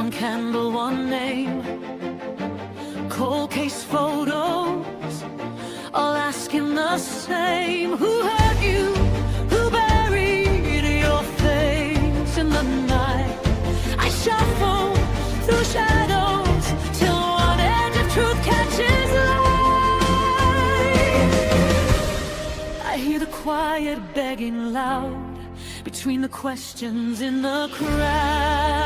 one candle, one name, cold case photos, all asking the same. Who hurt you? Who buried your face in the night? I shuffle through shadows till one edge of truth catches light. I hear the quiet begging loud between the questions in the crowd.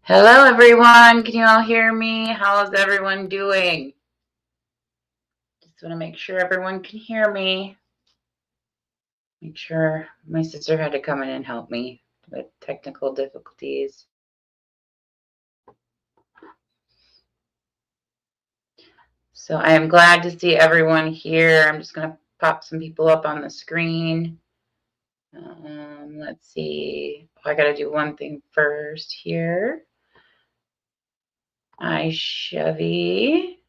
Hello everyone, can you all hear me? How is everyone doing? Just want to make sure everyone can hear me. Make sure my sister had to come in and help me with technical difficulties. So I am glad to see everyone here. I'm just going to pop some people up on the screen. Let's see. I got to do one thing first here. Hi, Chevy.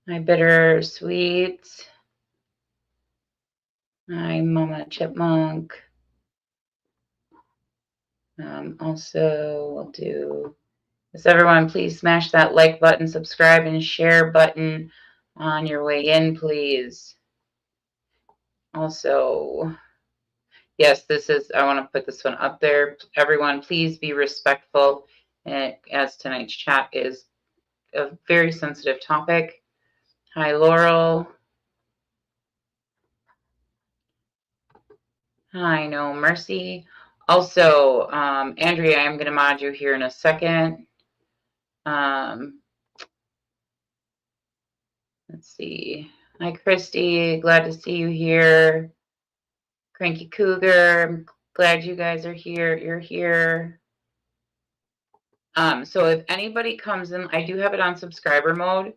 Hi, Bittersweet. Hi, Mama Chipmunk. Also, we'll do this. Everyone, please smash that like button, subscribe, and share button on your way in, please. Also, yes, this is, I want to put this one up there. Everyone, please be respectful, as tonight's chat is a very sensitive topic. Hi, Laurel. Hi, No Mercy. Also, Andrea, I'm going to mod you here in a second. Let's see. Hi, Christy. Glad to see you here. Cranky Cougar. I'm glad you guys are here. You're here. So if anybody comes in, I do have it on subscriber mode,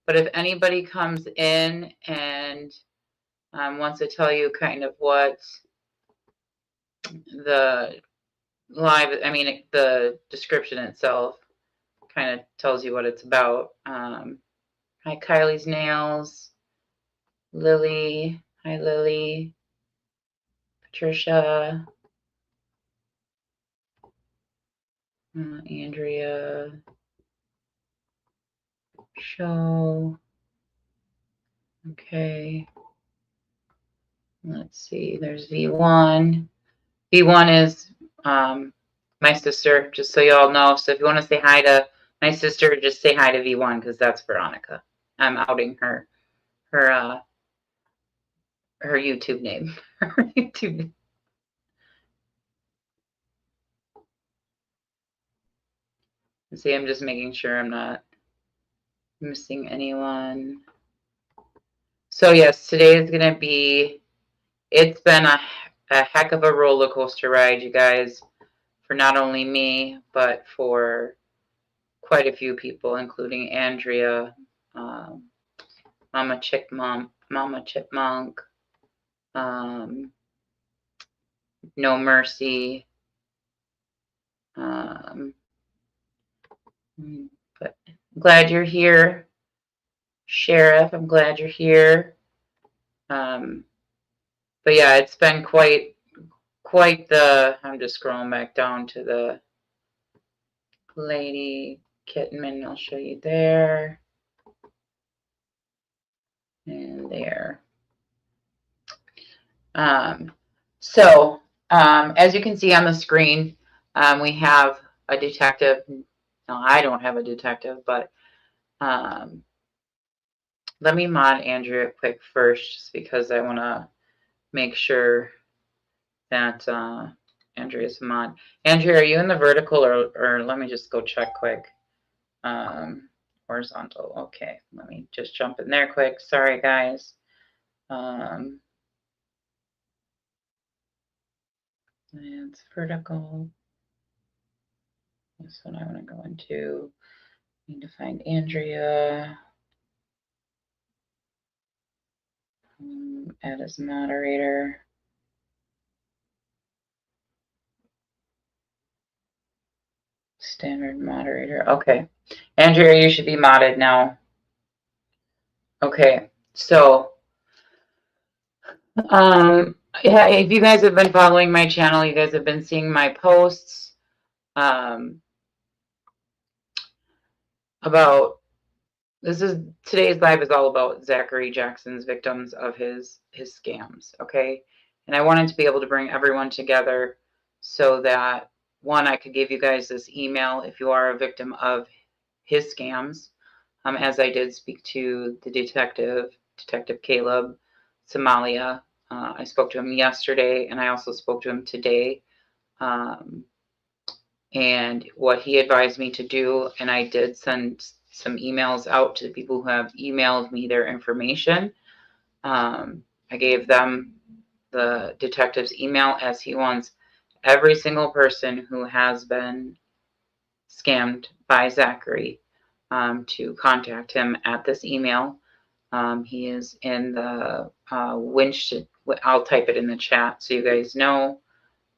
but if anybody comes in and wants to tell you kind of what the live, the description itself kind of tells you what it's about. Hi, Kylie's Nails. Lily. Hi, Lily. Patricia. Andrea. Show. Okay. Let's see. There's V1. V1 is my sister, just so you all know. So if you want to say hi to my sister, just say hi to V1 because that's Veronica. I'm outing her YouTube name. Her YouTube name. See, I'm just making sure I'm not missing anyone. So yes, today is going to be, it's been a heck of a roller coaster ride, you guys, for not only me, but for quite a few people, including Andrea, Mama Chipmunk, No Mercy, but I'm glad you're here, Sheriff. I'm glad you're here. But yeah, it's been quite the. I'm just scrolling back down to the Lady Kittenman. I'll show you there and there. So as you can see on the screen, we have a detective. No, I don't have a detective, but let me mod Andrea quick first, just because I want to make sure that Andrea's a mod. Andrea, are you in the vertical or let me just go check quick. Horizontal. Okay, let me just jump in there quick. Sorry, guys. It's vertical. This one I want to go into. Need to find Andrea. Add as moderator. Standard moderator. Okay. Andrea, you should be modded now. Okay. So, yeah, if you guys have been following my channel, you guys have been seeing my posts about today's live is all about Zachery Jackson's victims of his scams. Okay. And I wanted to be able to bring everyone together so that one, I could give you guys this email if you are a victim of his scams. As I did speak to the Detective Caleb Somalia. I spoke to him yesterday, and I also spoke to him today. And what he advised me to do, and I did send some emails out to the people who have emailed me their information. I gave them the detective's email, as he wants every single person who has been scammed by Zachery to contact him at this email. He is in the I'll type it in the chat so you guys know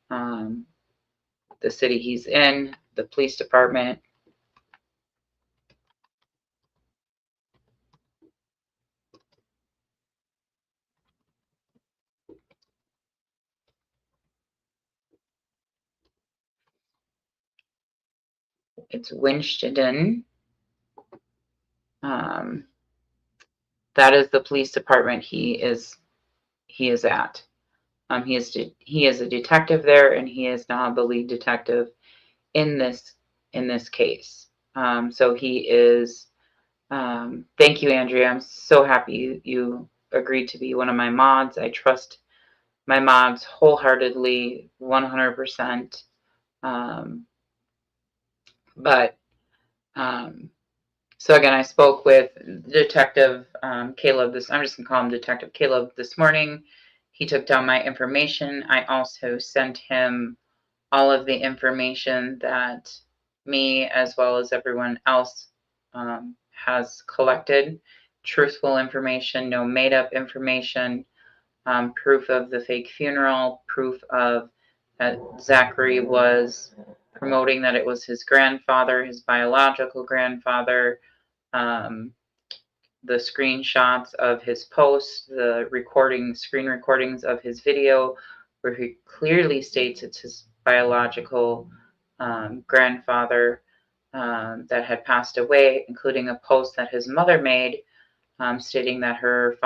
the city he's in, the police department. It's Winston. That is the police department he is at. He is a detective there, and he is now the lead detective in this case. So he is. Thank you, Andrea. I'm so happy you agreed to be one of my mods. I trust my mods wholeheartedly, 100%. So again, I spoke with Detective Caleb. I'm just gonna call him Detective Caleb this morning. He took down my information. I also sent him all of the information that me, as well as everyone else, has collected. Truthful information, no made-up information, proof of the fake funeral, proof of that Zachery was promoting that it was his grandfather, his biological grandfather, the screenshots of his posts, the screen recordings of his video, where he clearly states it's his biological grandfather that had passed away, including a post that his mother made stating that her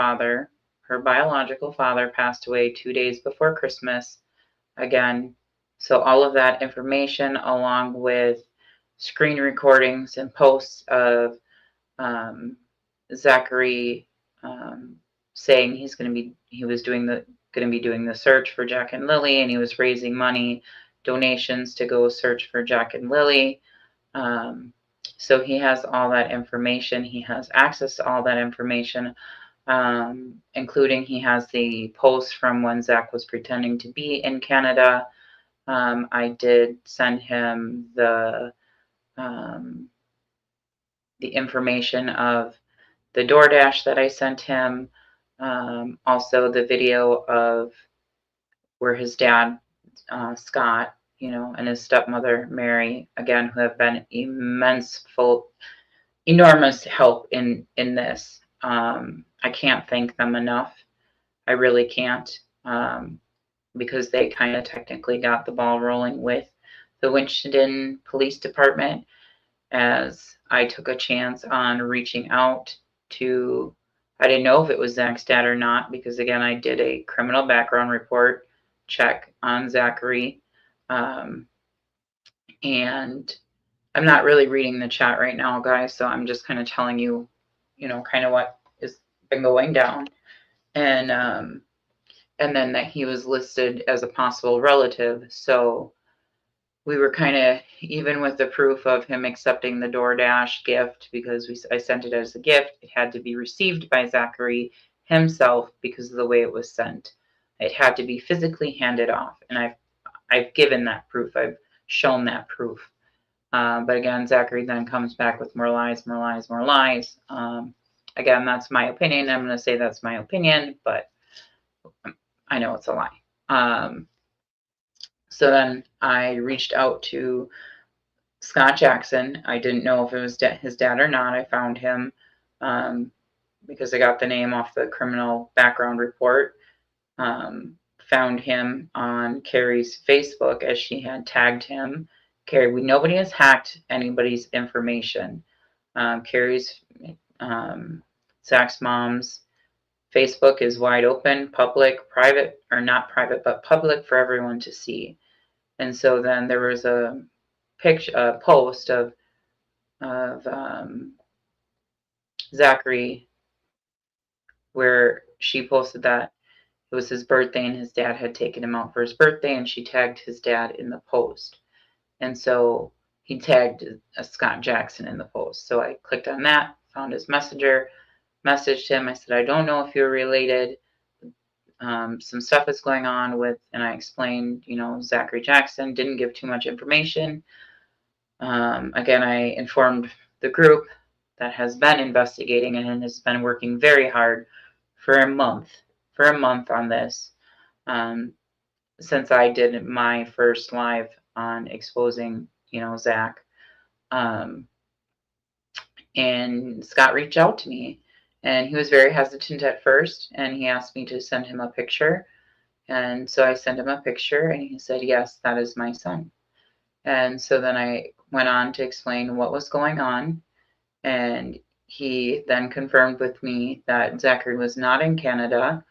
biological father, passed away 2 days before Christmas. Again, so all of that information, along with screen recordings and posts of Zachery saying he was going to be doing the search for Jack and Lily, and he was raising money, donations to go search for Jack and Lily. So he has all that information. He has access to all that information, including he has the posts from when Zach was pretending to be in Canada. I did send him the information of the DoorDash that I sent him, also the video of where his dad, Scott, and his stepmother, Mary, again, who have been enormous help in this. I can't thank them enough. I really can't, because they kind of technically got the ball rolling with the Winston Police Department, as I took a chance on reaching out to, I didn't know if it was Zach's dad or not, because again, I did a criminal background report check on Zachery. And I'm not really reading the chat right now, guys, so I'm just kind of telling you, kind of what has been going down. And and then that he was listed as a possible relative. So we were kind of, even with the proof of him accepting the DoorDash gift, because I sent it as a gift, it had to be received by Zachery himself because of the way it was sent. It had to be physically handed off, and I've given that proof. I've shown that proof. But again, Zachery then comes back with more lies, more lies, more lies. Again, that's my opinion. I'm going to say that's my opinion, but I know it's a lie. So then I reached out to Scott Jackson. I didn't know if it was his dad or not. I found him because I got the name off the criminal background report. Found him on Carrie's Facebook as she had tagged him. Carrie, nobody has hacked anybody's information. Carrie's, Zach's mom's Facebook is wide open, public, private, or not private, but public for everyone to see. And so then there was a post of Zachery where she posted that it was his birthday and his dad had taken him out for his birthday, and she tagged his dad in the post. And so he tagged Scott Jackson in the post. So I clicked on that, found his messenger, messaged him. I said, I don't know if you're related. Some stuff is going on with, and I explained, Zachery Jackson, didn't give too much information. Again, I informed the group that has been investigating and has been working very hard for a month on this, since I did my first live on exposing, Zach. And Scott reached out to me, and he was very hesitant at first, and he asked me to send him a picture. And so I sent him a picture, and he said, yes, that is my son. And so then I went on to explain what was going on, and he then confirmed with me that Zachery was not in Canada.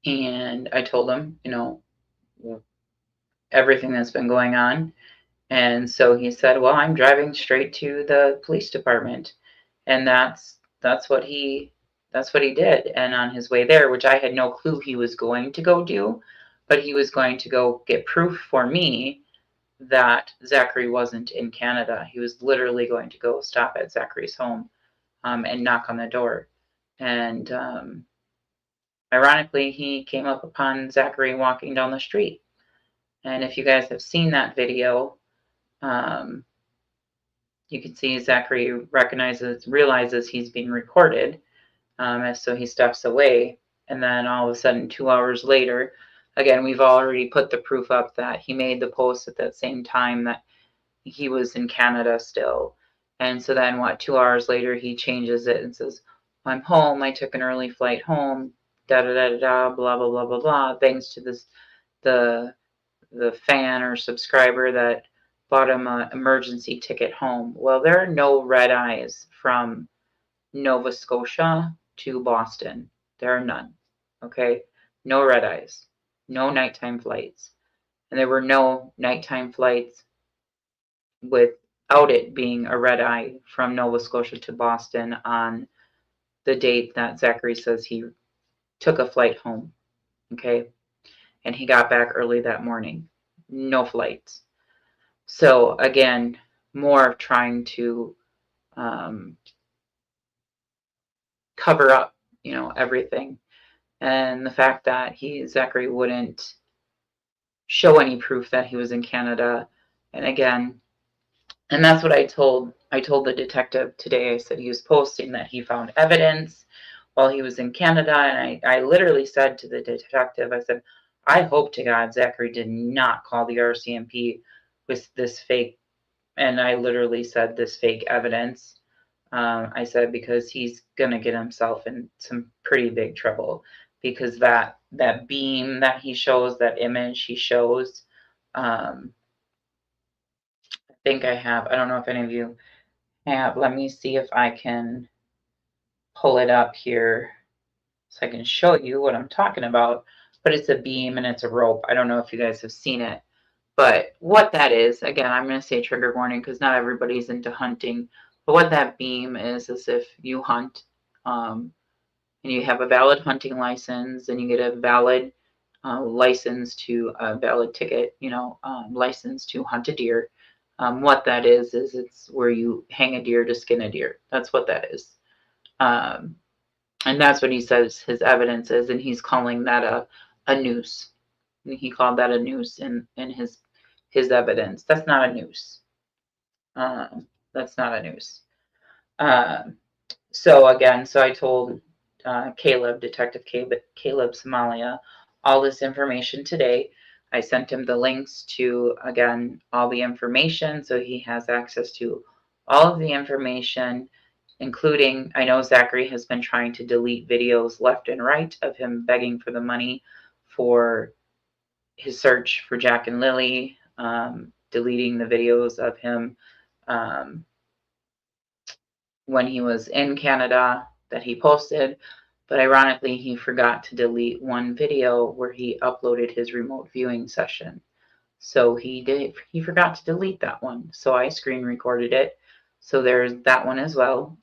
And I told him, everything that's been going on. And so he said, well, I'm driving straight to the police department. And that's what he did. And on his way there, which I had no clue he was going to go do, but he was going to go get proof for me that Zachery wasn't in Canada. He was literally going to go stop at Zachery's home and knock on the door. And ironically, he came up upon Zachery walking down the street. And if you guys have seen that video, you can see Zachery realizes he's being recorded. So he steps away. And then all of a sudden, 2 hours later, again, we've already put the proof up that he made the post at that same time that he was in Canada still. And so then 2 hours later, he changes it and says, I'm home. I took an early flight home, da da da da, blah, blah, blah, blah, blah. Thanks to the fan or subscriber that bought him an emergency ticket home. Well, there are no red eyes from Nova Scotia to Boston. There are none. Okay? No red eyes. No nighttime flights. And there were no nighttime flights without it being a red eye from Nova Scotia to Boston on the date that Zachery says he took a flight home. Okay? And he got back early that morning. No flights. So again, more trying to cover up, everything. And the fact that Zachery wouldn't show any proof that he was in Canada. And again, and that's what I told the detective today. I said he was posting that he found evidence while he was in Canada. And I literally said to the detective, I said, I hope to God Zachery did not call the RCMP with this fake, and I literally said this fake evidence. I said, because he's going to get himself in some pretty big trouble, because that beam that he shows, that image he shows, I think I don't know if any of you have, let me see if I can pull it up here so I can show you what I'm talking about. But it's a beam and it's a rope. I don't know if you guys have seen it. But what that is, again, I'm going to say trigger warning because not everybody's into hunting. But what that beam is if you hunt, and you have a valid hunting license, and you get a valid license to a valid ticket, license to hunt a deer. What that is it's where you hang a deer to skin a deer. That's what that is. And that's what he says his evidence is, and he's calling that a noose. He called that a noose in his evidence. That's not a noose. That's not a noose. So I told Detective Caleb Somalia, all this information today. I sent him the links to, again, all the information, so he has access to all of the information, including, I know Zachery has been trying to delete videos left and right of him begging for the money for his search for Jack and Lily, deleting the videos of him when he was in Canada that he posted, but ironically he forgot to delete one video where he uploaded his remote viewing session. So he forgot to delete that one. So I screen recorded it. So there's that one as well.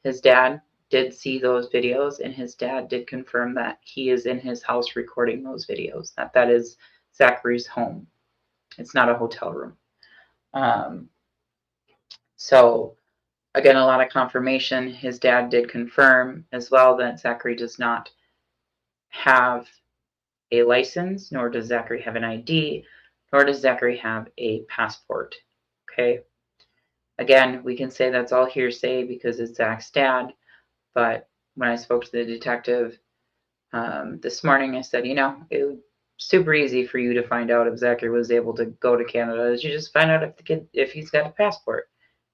His dad did see those videos, and his dad did confirm that he is in his house recording those videos. That is Zachery's home. It's not a hotel room. So again, a lot of confirmation. His dad did confirm as well that Zachery does not have a license, nor does Zachery have an ID, nor does Zachery have a passport. Okay. Again, we can say that's all hearsay because it's Zach's dad, but when I spoke to the detective this morning, I said, it was super easy for you to find out if Zachery was able to go to Canada. You just find out if he's got a passport.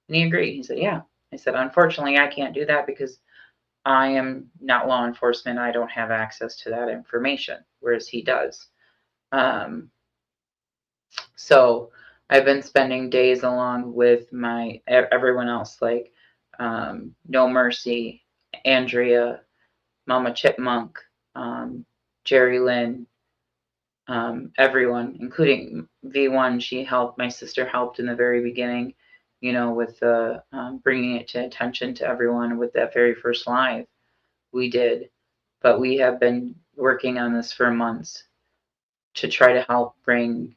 And he agreed. He said, yeah. I said, unfortunately, I can't do that because I am not law enforcement. I don't have access to that information, whereas he does. So I've been spending days along with everyone else, like No Mercy, Andrea, Mama Chipmunk, Jerry Lynn, everyone, including V1. My sister helped in the very beginning, with bringing it to attention to everyone with that very first live we did. But we have been working on this for months to try to help bring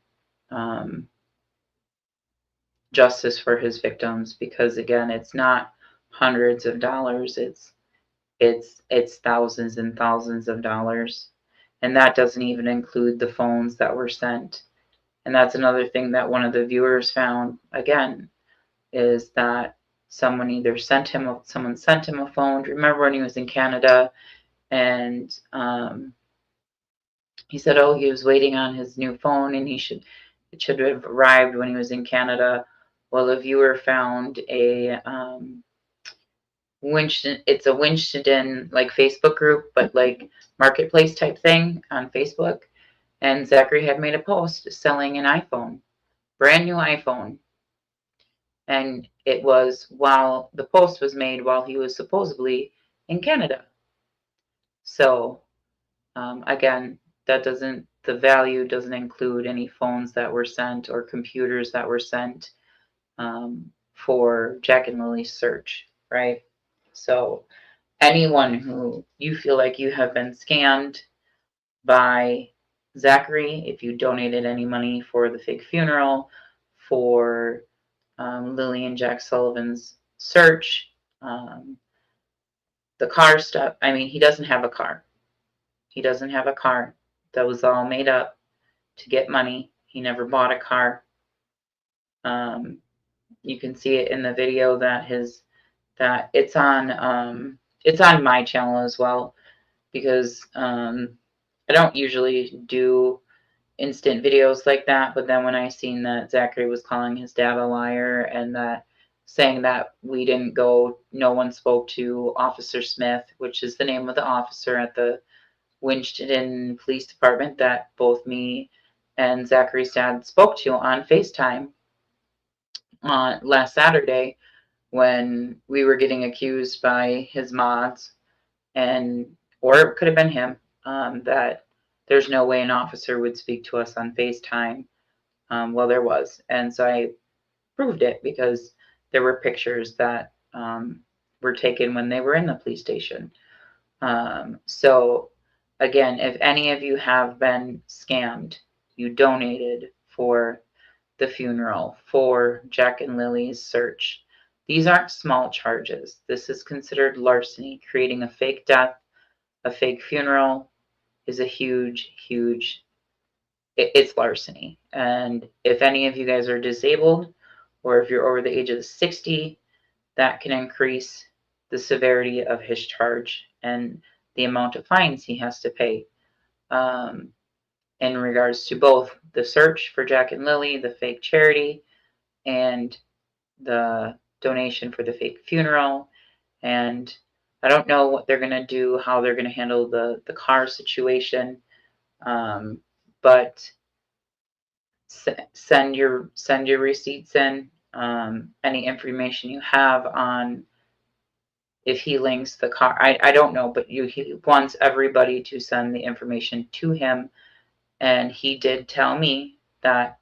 justice for his victims, because again, it's not hundreds of dollars, it's thousands and thousands of dollars, and that doesn't even include the phones that were sent. And that's another thing that one of the viewers found, again, is that someone sent him a phone. Remember when he was in Canada, and he said, oh, he was waiting on his new phone, and it should have arrived when he was in Canada. Well, a viewer found a it's a Winston like Facebook group, but like marketplace type thing on Facebook. And Zachery had made a post selling an iPhone, brand new iPhone. And it was while the post was made while he was supposedly in Canada. So again, the value doesn't include any phones that were sent or computers that were sent for Jack and Lily's search, right? So anyone who you feel like you have been scammed by Zachery, if you donated any money for the fake funeral, for Lily and Jack Sullivan's search, the car stuff. I mean, he doesn't have a car. He doesn't have a car. That was all made up to get money. He never bought a car. You can see it in the video that it's on my channel as well, because I don't usually do instant videos like that, but then when I seen that Zachery was calling his dad a liar, and that saying that no one spoke to Officer Smith, which is the name of the officer at the Winston Police Department that both me and Zachery's dad spoke to on FaceTime on last Saturday, when we were getting accused by his mods, or it could have been him, that there's no way an officer would speak to us on FaceTime. Well, there was. And so I proved it because there were pictures that were taken when they were in the police station. So again, if any of you have been scammed, you donated for the funeral, for Jack and Lily's search. These aren't small charges. This is considered larceny. Creating a fake death, a fake funeral is a huge, huge, it's larceny. And if any of you guys are disabled, or if you're over the age of 60, that can increase the severity of his charge and the amount of fines he has to pay. In regards to both the search for Jack and Lily, the fake charity, and the donation for the fake funeral. And I don't know what they're going to do, how they're going to handle the car situation, but send your receipts in, any information you have on if he links the car. I don't know, but he wants everybody to send the information to him. And he did tell me that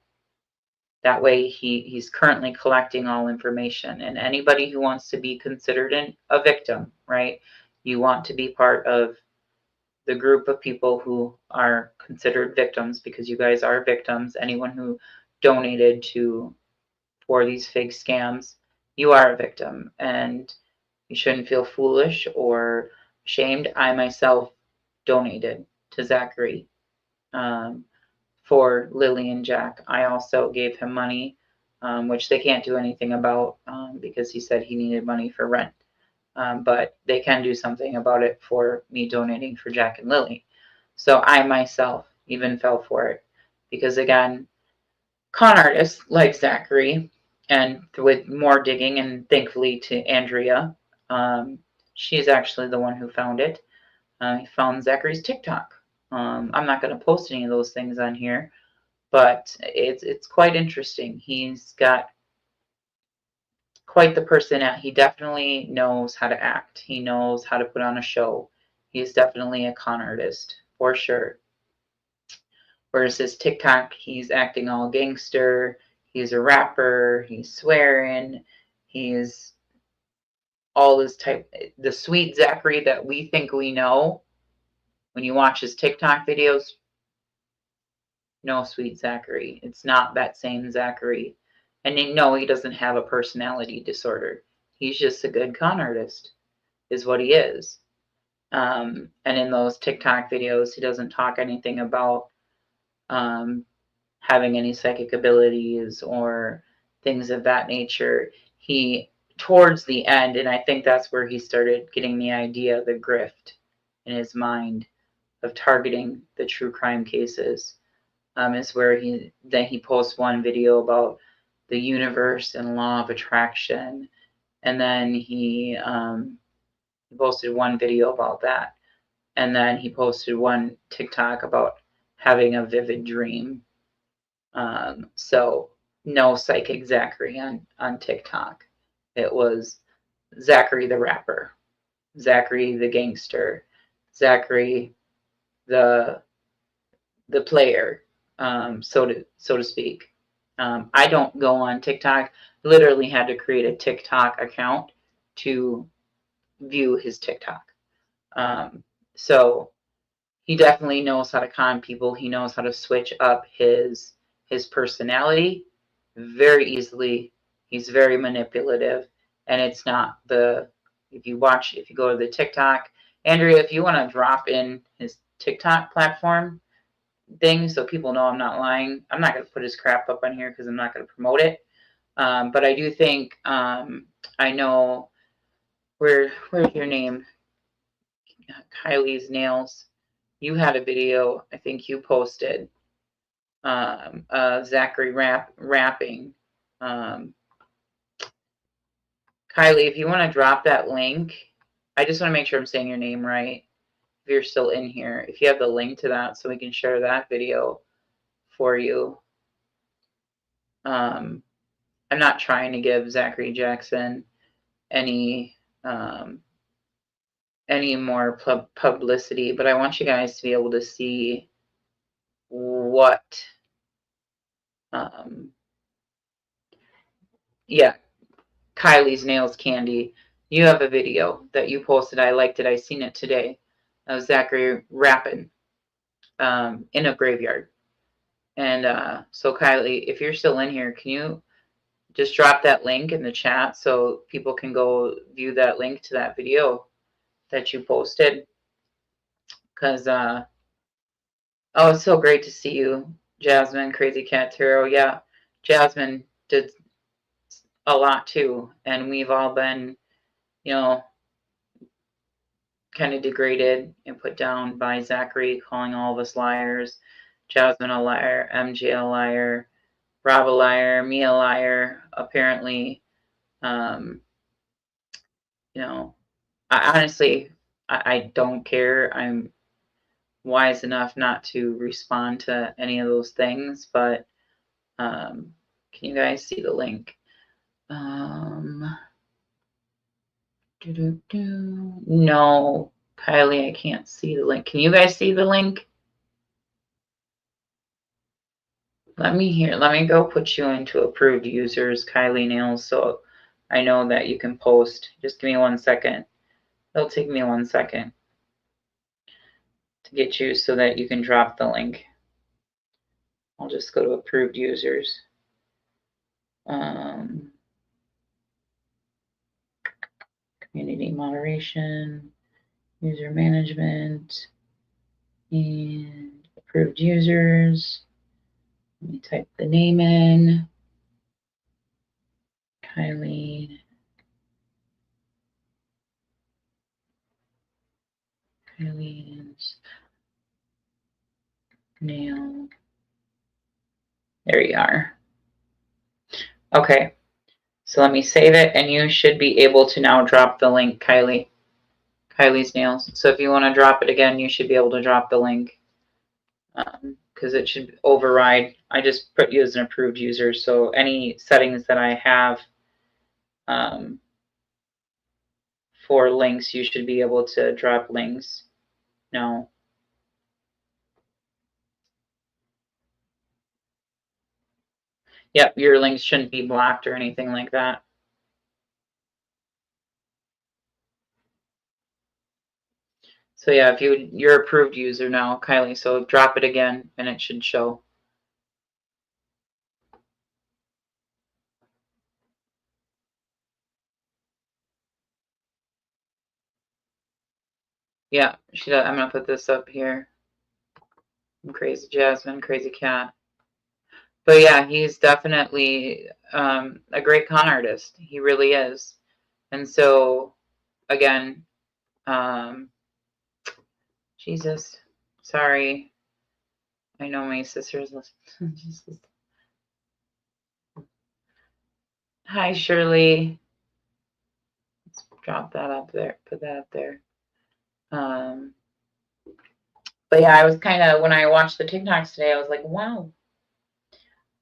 way he's currently collecting all information. And anybody who wants to be considered a victim, right? You want to be part of the group of people who are considered victims, because you guys are victims. Anyone who donated for these fake scams, you are a victim, and you shouldn't feel foolish or ashamed. I myself donated to Zachery for Lily and Jack. I also gave him money, which they can't do anything about because he said he needed money for rent. But they can do something about it for me donating for Jack and Lily. So I myself even fell for it because, again, con artists like Zachery, and with more digging, and thankfully to Andrea, she's actually the one who found it. He found Zachery's TikTok. I'm not going to post any of those things on here, but it's quite interesting. He's got quite the person. He definitely knows how to act. He knows how to put on a show. He's definitely a con artist for sure. Whereas his TikTok, he's acting all gangster. He's a rapper. He's swearing. He's all this type. The sweet Zachery that we think we know, when you watch his TikTok videos, no sweet Zachery. It's not that same Zachery. And no, he doesn't have a personality disorder. He's just a good con artist, is what he is. And in those TikTok videos, he doesn't talk anything about having any psychic abilities or things of that nature. He, towards the end, and I think that's where he started getting the idea, the grift in his mind of targeting the true crime cases, is where he posts one video about the universe and law of attraction, and then he posted one video about that, and then he posted one TikTok about having a vivid dream. So no psychic Zachery on TikTok. It was Zachery the rapper, Zachery the gangster, Zachery the player, so to speak. I don't go on TikTok. Literally had to create a TikTok account to view his TikTok. So he definitely knows how to con people. He knows how to switch up his personality very easily. He's very manipulative, and it's not if you go to the TikTok, Andrea, if you want to drop in his TikTok platform thing so people know I'm not lying. I'm not going to put his crap up on here because I'm not going to promote it. But I do think I know where's your name? Kylie's Nails. You had a video I think you posted. Zachery rapping. Kylie, if you want to drop that link, I just want to make sure I'm saying your name right. If you're still in here, if you have the link to that so we can share that video for you. I'm not trying to give Zachery Jackson any more publicity, but I want you guys to be able to see what yeah, Kylie's Nails Candy. You have a video that you posted. I liked it. I seen it today. of Zachery rapping in a graveyard. And so Kylie, if you're still in here, can you just drop that link in the chat so people can go view that link to that video that you posted? Because oh, it's so great to see you, Jasmine, Crazy Cat Tarot. Yeah, Jasmine did a lot too, and we've all been, you know, kind of degraded and put down by Zachery, calling all of us liars. Jasmine a liar, MJ a liar, Rob a liar, me a liar. Apparently, you know, I don't care. I'm wise enough not to respond to any of those things, but can you guys see the link? No, Kylie, I can't see the link. Can you guys see the link? Let me go put you into approved users, Kylie Nails, so I know that you can post. Just give me 1 second. It'll take me 1 second to get you so that you can drop the link. I'll just go to approved users. Community moderation, user management, and approved users. Let me type the name in. Kylie Nail. There you are. Okay, so let me save it, and you should be able to now drop the link, Kylie's Nails. So if you want to drop it again, you should be able to drop the link because it should override. I just put you as an approved user, so any settings that I have for links, you should be able to drop links. No. Yep, your links shouldn't be blocked or anything like that. So yeah, if you're approved user now, Kylie, so drop it again and it should show. Yeah, I'm gonna put this up here. Crazy Jasmine, Crazy Cat. But yeah, he's definitely a great con artist. He really is. And so, again, Jesus, sorry. I know my sister's listening. Hi, Shirley. Let's drop that up there. Put that up there. But yeah, I was kind of, when I watched the TikToks today, I was like, wow.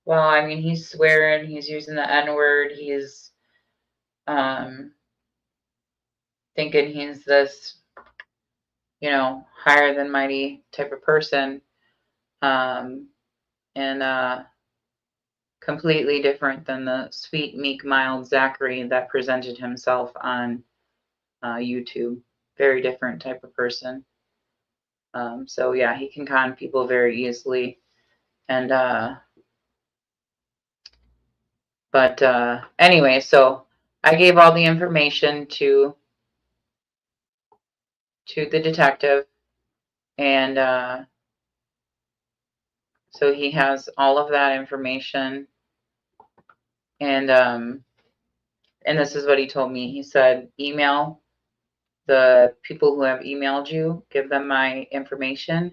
Well, I mean, he's swearing, he's using the N-word, he's thinking he's this, you know, higher than mighty type of person, and completely different than the sweet, meek, mild Zachery that presented himself on YouTube. Very different type of person. So yeah, he can con people very easily. And anyway, so I gave all the information to the detective, and so he has all of that information. And this is what he told me. He said, email the people who have emailed you, give them my information.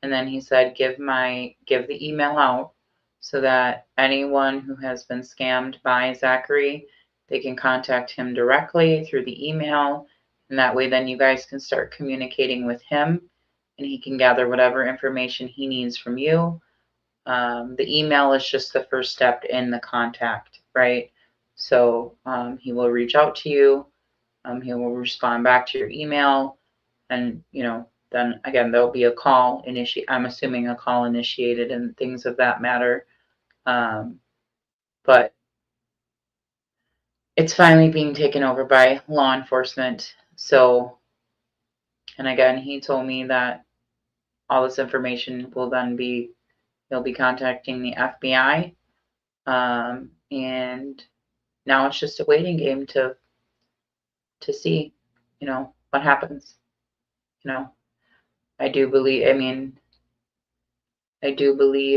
And then he said, give the email out so that anyone who has been scammed by Zachery, they can contact him directly through the email. And that way then you guys can start communicating with him and he can gather whatever information he needs from you. The email is just the first step in the contact, right? So he will reach out to you. He will respond back to your email, and then again there'll be a call I'm assuming a call initiated and things of that matter. But it's finally being taken over by law enforcement. So, And again, he told me that all this information will then be, he'll be contacting the FBI. And now it's just a waiting game to see, what happens. I do believe,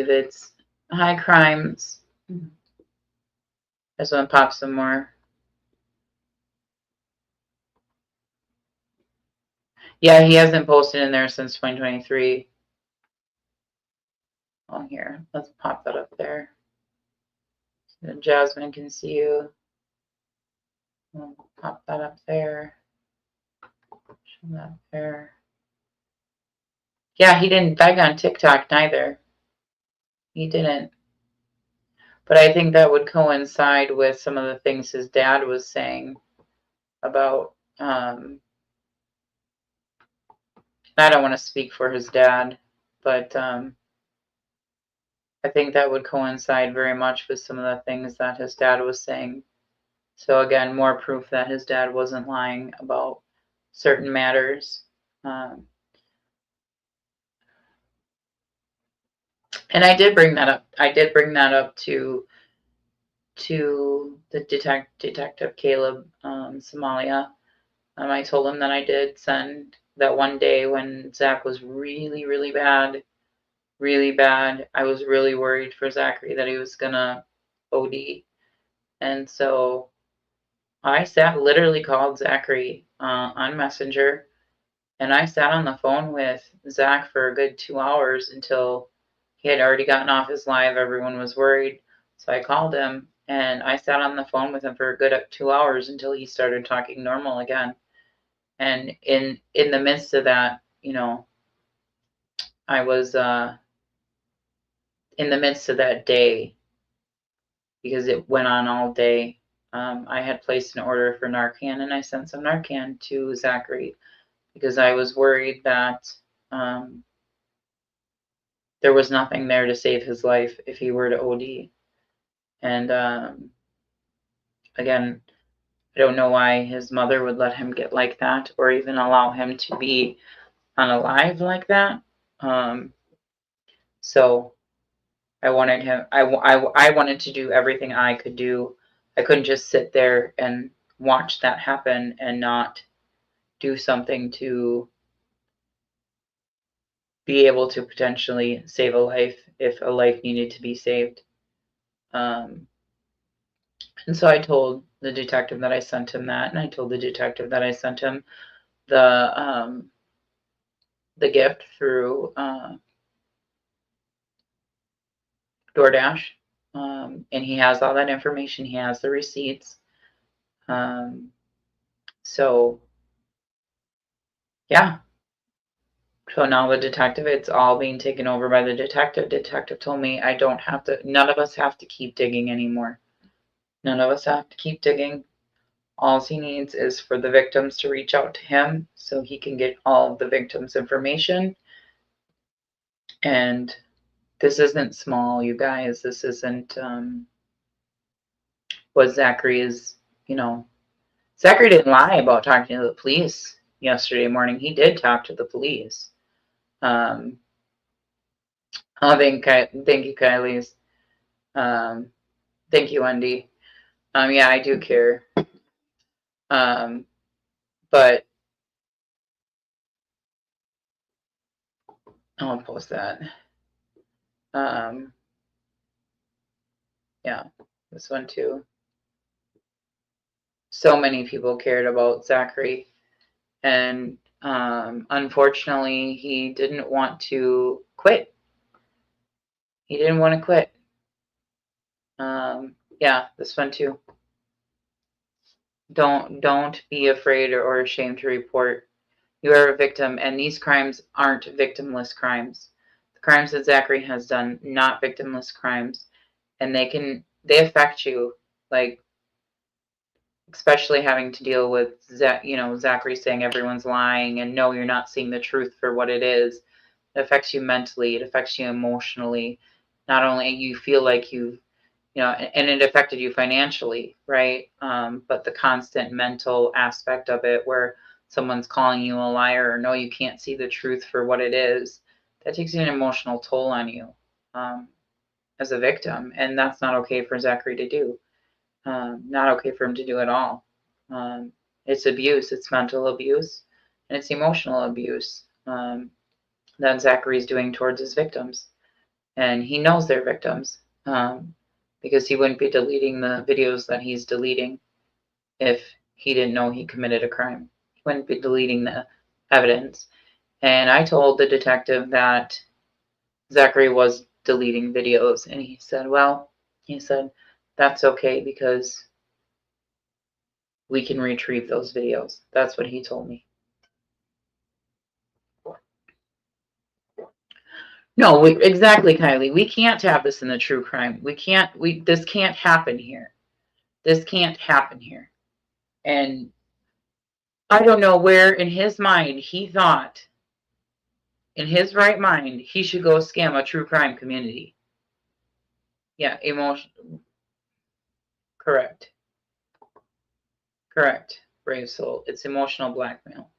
it's high crimes. This one pops some more. Yeah, he hasn't posted in there since 2023. Oh, here, let's pop that up there. So Jasmine can see you. We'll pop that up there. Show that there. Yeah, he didn't beg on TikTok neither. He didn't. But I think that would coincide with some of the things his dad was saying about, I don't want to speak for his dad, but I think that would coincide very much with some of the things that his dad was saying. So again, more proof that his dad wasn't lying about certain matters. And I did bring that up. I did bring that up to the detective Caleb Somalia. I told him that I did send that one day when Zach was really, really bad, really bad. I was really worried for Zachery that he was gonna OD, and so I literally called Zachery on Messenger, and I sat on the phone with Zach for a good 2 hours until he had already gotten off his live. Everyone was worried, so I called him and I sat on the phone with him for a good 2 hours until he started talking normal again. And in the midst of that, I was in the midst of that day, because it went on all day. I had placed an order for Narcan, and I sent some Narcan to Zachery because I was worried that there was nothing there to save his life if he were to OD. And again, I don't know why his mother would let him get like that, or even allow him to be unalive like that. So I wanted him. I wanted to do everything I could do. I couldn't just sit there and watch that happen and not do something to be able to potentially save a life if a life needed to be saved. And so I told the detective that I sent him that, and I told the detective that I sent him the gift through DoorDash, and he has all that information. He has the receipts. So yeah. So now the detective, it's all being taken over by the detective. Detective told me I don't have to, none of us have to keep digging anymore. None of us have to keep digging. All he needs is for the victims to reach out to him so he can get all of the victims' information. And this isn't small, you guys. This isn't what Zachery is, Zachery didn't lie about talking to the police yesterday morning. He did talk to the police. Oh, thank you, Kylie's. Thank you, Wendy. Yeah, I do care. But I'll post that. Yeah, this one too. So many people cared about Zachery, and unfortunately, he didn't want to quit. He didn't want to quit. Yeah, this one too. Don't be afraid or ashamed to report. You are a victim, and these crimes aren't victimless crimes. The crimes that Zachery has done, not victimless crimes, and they affect you, like, especially having to deal with Zachery saying everyone's lying, and no, you're not seeing the truth for what it is. It affects you mentally. It affects you emotionally. Not only you feel like and it affected you financially, right? But the constant mental aspect of it, where someone's calling you a liar, or no, you can't see the truth for what it is, that takes an emotional toll on you as a victim. And that's not okay for Zachery to do. Not okay for him to do at all. It's abuse, it's mental abuse, and it's emotional abuse that Zachery's doing towards his victims. And he knows they're victims because he wouldn't be deleting the videos that he's deleting if he didn't know he committed a crime. He wouldn't be deleting the evidence. And I told the detective that Zachery was deleting videos, and he said, well, he said, that's okay because we can retrieve those videos. That's what he told me. No, exactly, Kylie. We can't have this in the true crime. This can't happen here. This can't happen here. And I don't know where in his mind he thought, in his right mind, he should go scam a true crime community. Yeah, correct. Correct, brave soul. It's emotional blackmail.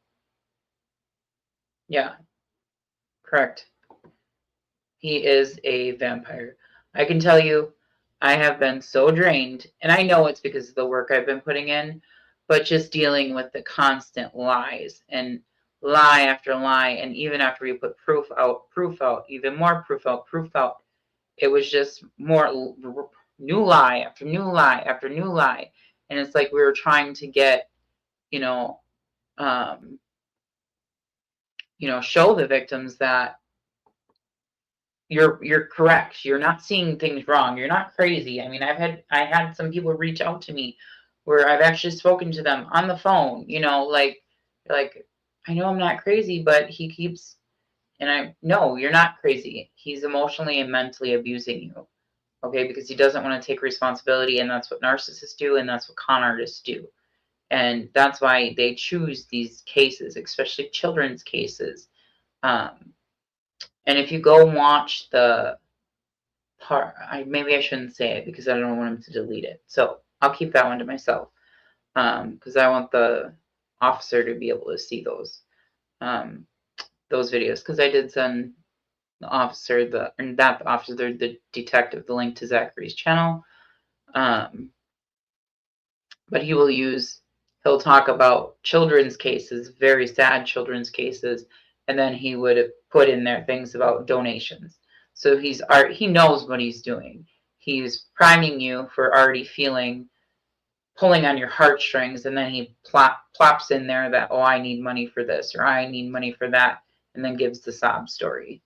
Yeah, correct. He is a vampire. I can tell you, I have been so drained, and I know it's because of the work I've been putting in, but just dealing with the constant lies and lie after lie, and even after we put proof out, even more proof out, it was just more new lie after new lie after new lie. And it's like we were trying to get, um, show the victims that you're correct. You're not seeing things wrong. You're not crazy. I mean, I had some people reach out to me where I've actually spoken to them on the phone, like I know I'm not crazy, but he keeps, and no, you're not crazy. He's emotionally and mentally abusing you. Okay, because he doesn't want to take responsibility, and that's what narcissists do, and that's what con artists do. And that's why they choose these cases, especially children's cases. And if you go watch the part, maybe I shouldn't say it because I don't want him to delete it. So I'll keep that one to myself because I want the officer to be able to see those videos, because I did send the officer the detective, the link to Zachery's channel. But he'll talk about children's cases, very sad children's cases, and then he would put in there things about donations. So he knows what he's doing. He's priming you for already pulling on your heartstrings, and then he plops in there that, oh, I need money for this, or I need money for that, and then gives the sob story.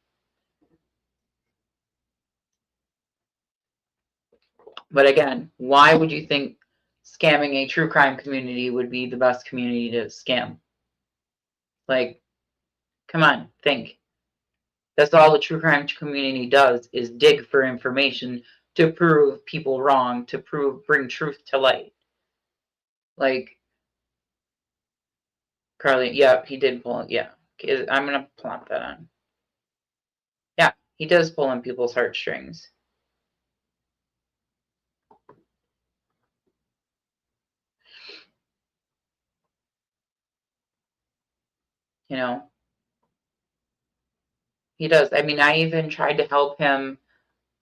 But again, why would you think scamming a true crime community would be the best community to scam? Like, come on, think. That's all the true crime community does, is dig for information to prove people wrong, to bring truth to light. Like, Carly, yeah, he did pull it. Yeah, I'm going to plop that on. Yeah, he does pull on people's heartstrings. He does. I mean, I even tried to help him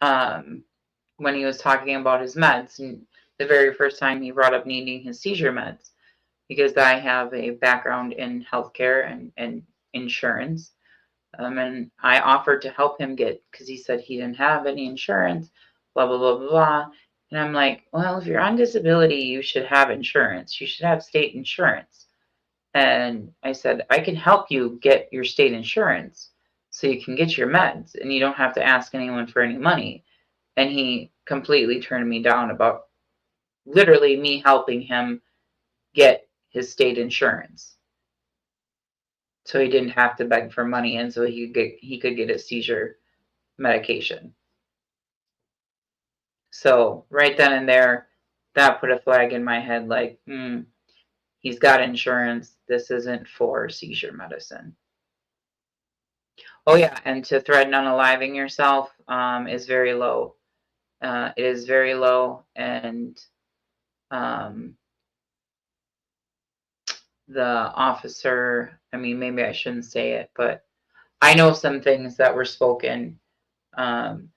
when he was talking about his meds. And the very first time he brought up needing his seizure meds, because I have a background in healthcare and insurance. And I offered to help him because he said he didn't have any insurance, blah, blah, blah, blah, blah. And I'm like, well, if you're on disability, you should have insurance. You should have state insurance. And I said, I can help you get your state insurance so you can get your meds and you don't have to ask anyone for any money. And he completely turned me down about literally me helping him get his state insurance, so he didn't have to beg for money, and so he could get a seizure medication. So right then and there, that put a flag in my head, like, he's got insurance. This isn't for seizure medicine. Oh yeah, and to threaten unaliving yourself is very low. It is very low, and the officer, I mean, maybe I shouldn't say it, but I know some things that were spoken um,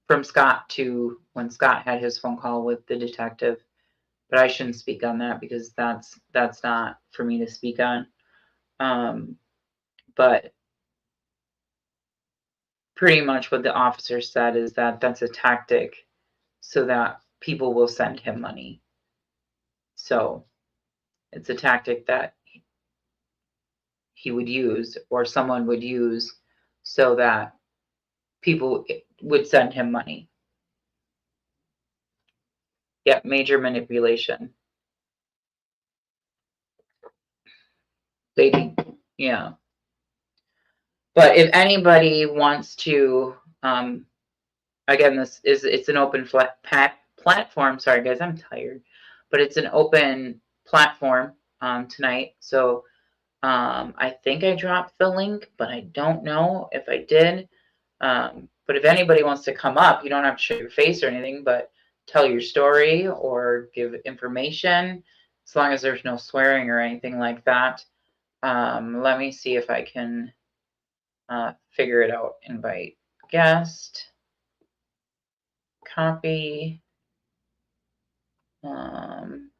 from Scott to when Scott had his phone call with the detective. But I shouldn't speak on that because that's not for me to speak on. But pretty much what the officer said is that that's a tactic so that people will send him money. So it's a tactic that he would use or someone would use so that people would send him money. Yeah, major manipulation. Yeah. But if anybody wants to, again, it's an open platform. Sorry, guys, I'm tired, but it's an open platform tonight. So I think I dropped the link, but I don't know if I did. But if anybody wants to come up, you don't have to show your face or anything, but tell your story or give information, as long as there's no swearing or anything like that. Let me see if I can figure it out. Invite guest, copy, then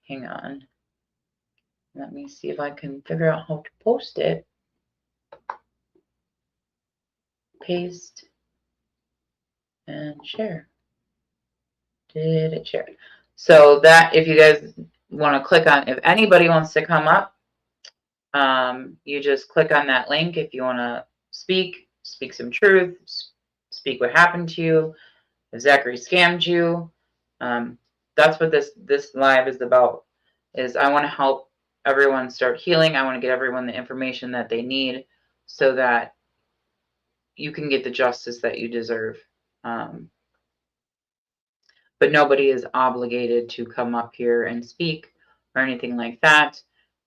hang on. Let me see if I can figure out how to post it. Paste and share. Did it share? So that, if you guys want to click on, if anybody wants to come up, you just click on that link. If you want to speak some truth, speak what happened to you, if Zachery scammed you. That's what this live is about. Is I want to help everyone start healing. I want to get everyone the information that they need so that you can get the justice that you deserve. But nobody is obligated to come up here and speak or anything like that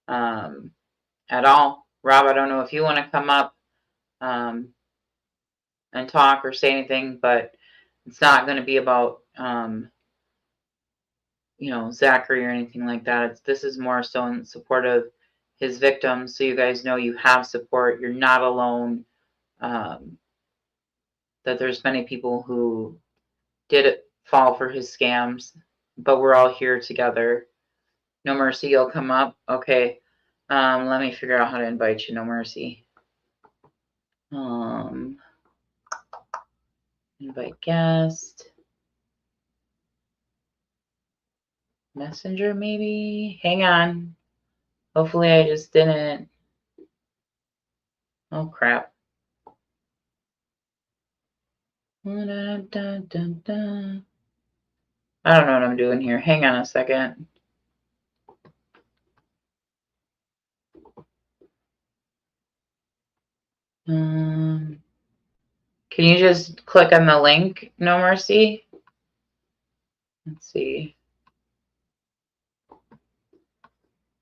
at all. Rob, I don't know if you want to come up and talk or say anything, but it's not going to be about Zachery or anything like that. This is more so in support of his victims, so you guys know you have support. You're not alone. That there's many people who did fall for his scams, but we're all here together. No Mercy, you'll come up. Okay. Let me figure out how to invite you, No Mercy. Invite guest. Messenger, maybe? Hang on. Hopefully I just didn't. Oh, crap. I don't know what I'm doing here. Hang on a second. Can you just click on the link, No Mercy? Let's see.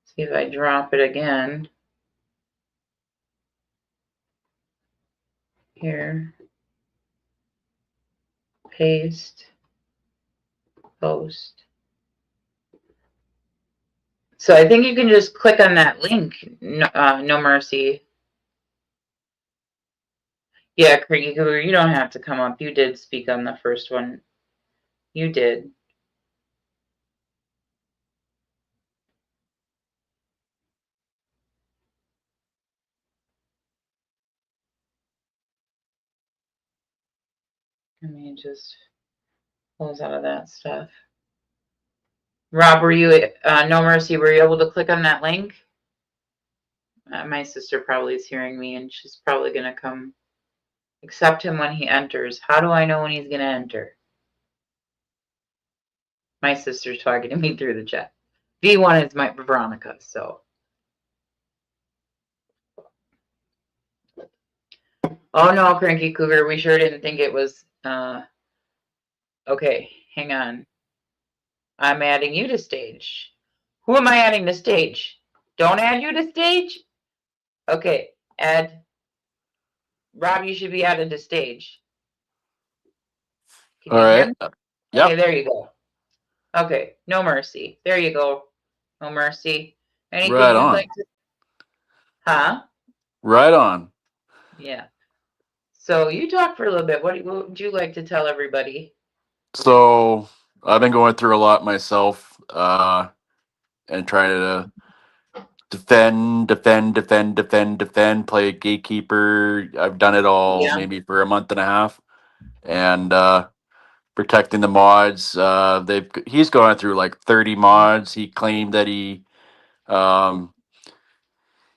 See if I drop it again. Here. Paste. Post. So I think you can just click on that link, No Mercy. Yeah, Craigie Cougar, you don't have to come up. You did speak on the first one. You did. Let me just close out of that stuff. Rob, were you, No Mercy, were you able to click on that link? My sister probably is hearing me, and she's probably going to come accept him when he enters. How do I know when he's going to enter? My sister's talking to me through the chat. V1 is my Veronica, so. Oh, no, Cranky Cougar, we sure didn't think it was, okay, hang on. I'm adding you to stage. Who am I adding to stage? Don't add you to stage? Okay, add. Rob, you should be added to stage. Can All you hear right. me? Okay, Yep. there you go. Okay, no mercy. There you go. No mercy. Anything Right you'd on. like to? Huh? Right on. Yeah. So you talk for a little bit. What would you like to tell everybody? So I've been going through a lot myself, and trying to defend, play gatekeeper. I've done it all Yeah. maybe for a month and a half, and protecting the mods. He's going through like 30 mods. Um,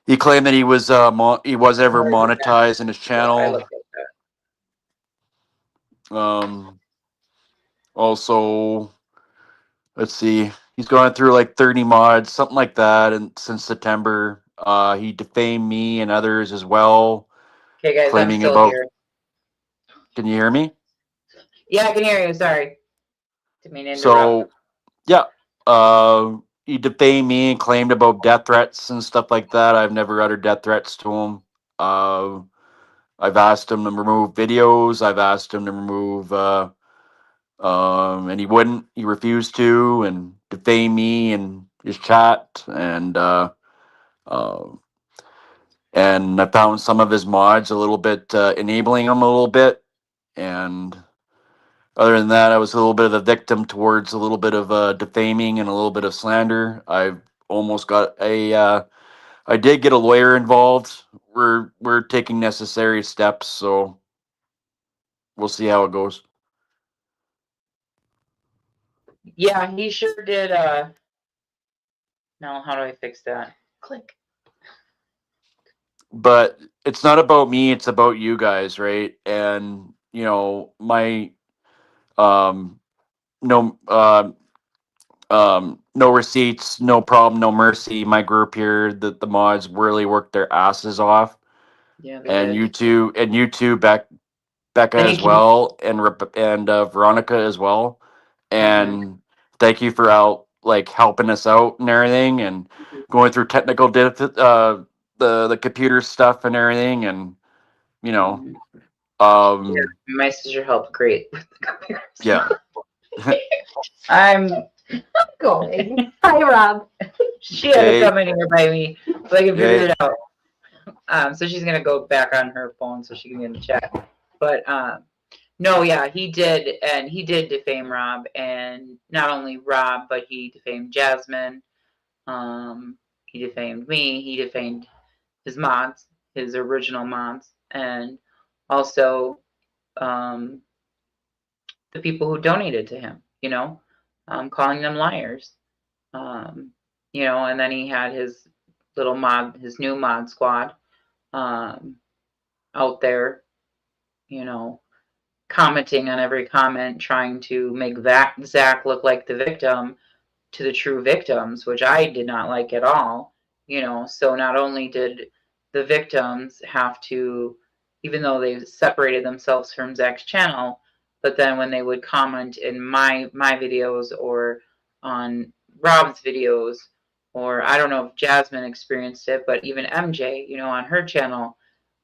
he claimed that he was ever Where is that? monetized in his Yeah, I channel. looked at that. Um, Also, let's see, he's going through like 30 mods, something like that, and since September, he defamed me and others as well, Okay, guys, I'm claiming still about. here. Can you hear me? Yeah, I can hear you. Sorry. Didn't mean to interrupt. So yeah, he defamed me and claimed about death threats and stuff like that. I've never uttered death threats to him. Uh, I've asked him to remove videos. I've asked him to remove, and he wouldn't. He refused to, and defame me in his chat, uh, and I found some of his mods a little bit enabling him a little bit, and other than that, I was a little bit of a victim towards a little bit of defaming and a little bit of slander. I've almost got a. I did get a lawyer involved. We're taking necessary steps, so we'll see how it goes. Yeah, he sure did. No, how do I fix that? Click. But it's not about me, it's about you guys, right? And my um no no receipts, no problem, no mercy. My group here, the mods really worked their asses off, Yeah, they and did. you two, Becca as Thank you. well, and Veronica as well. Mm-hmm. And thank you for helping us out and everything, and going through technical the computer stuff and everything, and you know Mm-hmm. Yeah, um my sister helped great with the computers. yeah. I'm going. Hi, Rob. She had to Hey, come in here by me so I can figure hey. it out. So she's gonna go back on her phone so she can get in the chat. But no, yeah, he did, and he did defame Rob, and not only Rob, but he defamed Jasmine. He defamed me. He defamed his mods, his original mods, and also um, the people who donated to him. Calling them liars. Um, and then he had his his new mod squad um, out there, you know, commenting on every comment, trying to make Zach look like the victim to the true victims, which I did not like at all. So not only did the victims have to, even though they separated themselves from Zach's channel, but then when they would comment in my videos or on Rob's videos, or I don't know if Jasmine experienced it, but even MJ, on her channel,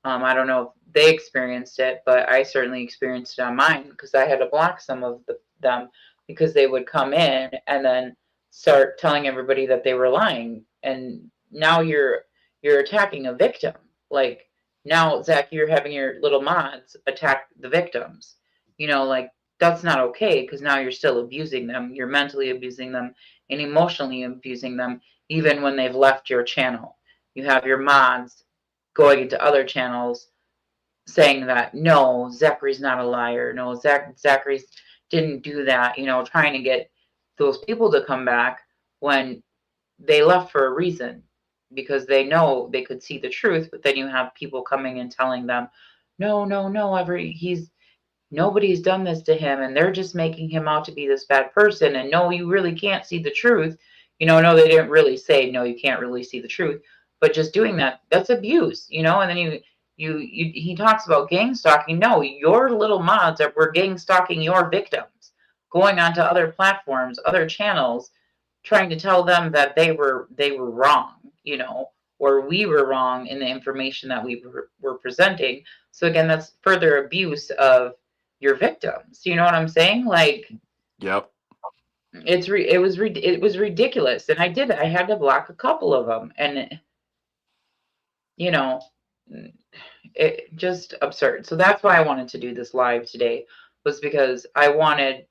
I don't know if they experienced it, but I certainly experienced it on mine because I had to block some of them because they would come in and then start telling everybody that they were lying. And now you're attacking a victim. Like now, Zach, you're having your little mods attack the victims. Like that's not okay because now you're still abusing them. You're mentally abusing them and emotionally abusing them, even when they've left your channel. You have your mods going into other channels saying that no, Zachary's not a liar. No, Zachary's didn't do that. Trying to get those people to come back when they left for a reason because they know they could see the truth. But then you have people coming and telling them, no, no, no, nobody's done this to him, and they're just making him out to be this bad person. And no, you really can't see the truth. No, they didn't really say no, you can't really see the truth, but just doing that's abuse. And then he talks about gang stalking. No, your little mods were gang stalking your victims, going onto other platforms, other channels, trying to tell them that they were wrong, or we were wrong in the information that we were presenting. So again, that's further abuse of your victims. You know what I'm saying? Like, Yep. it was ridiculous, and I had to block a couple of them, and you know, it just absurd. So that's why I wanted to do this live today, was because I wanted,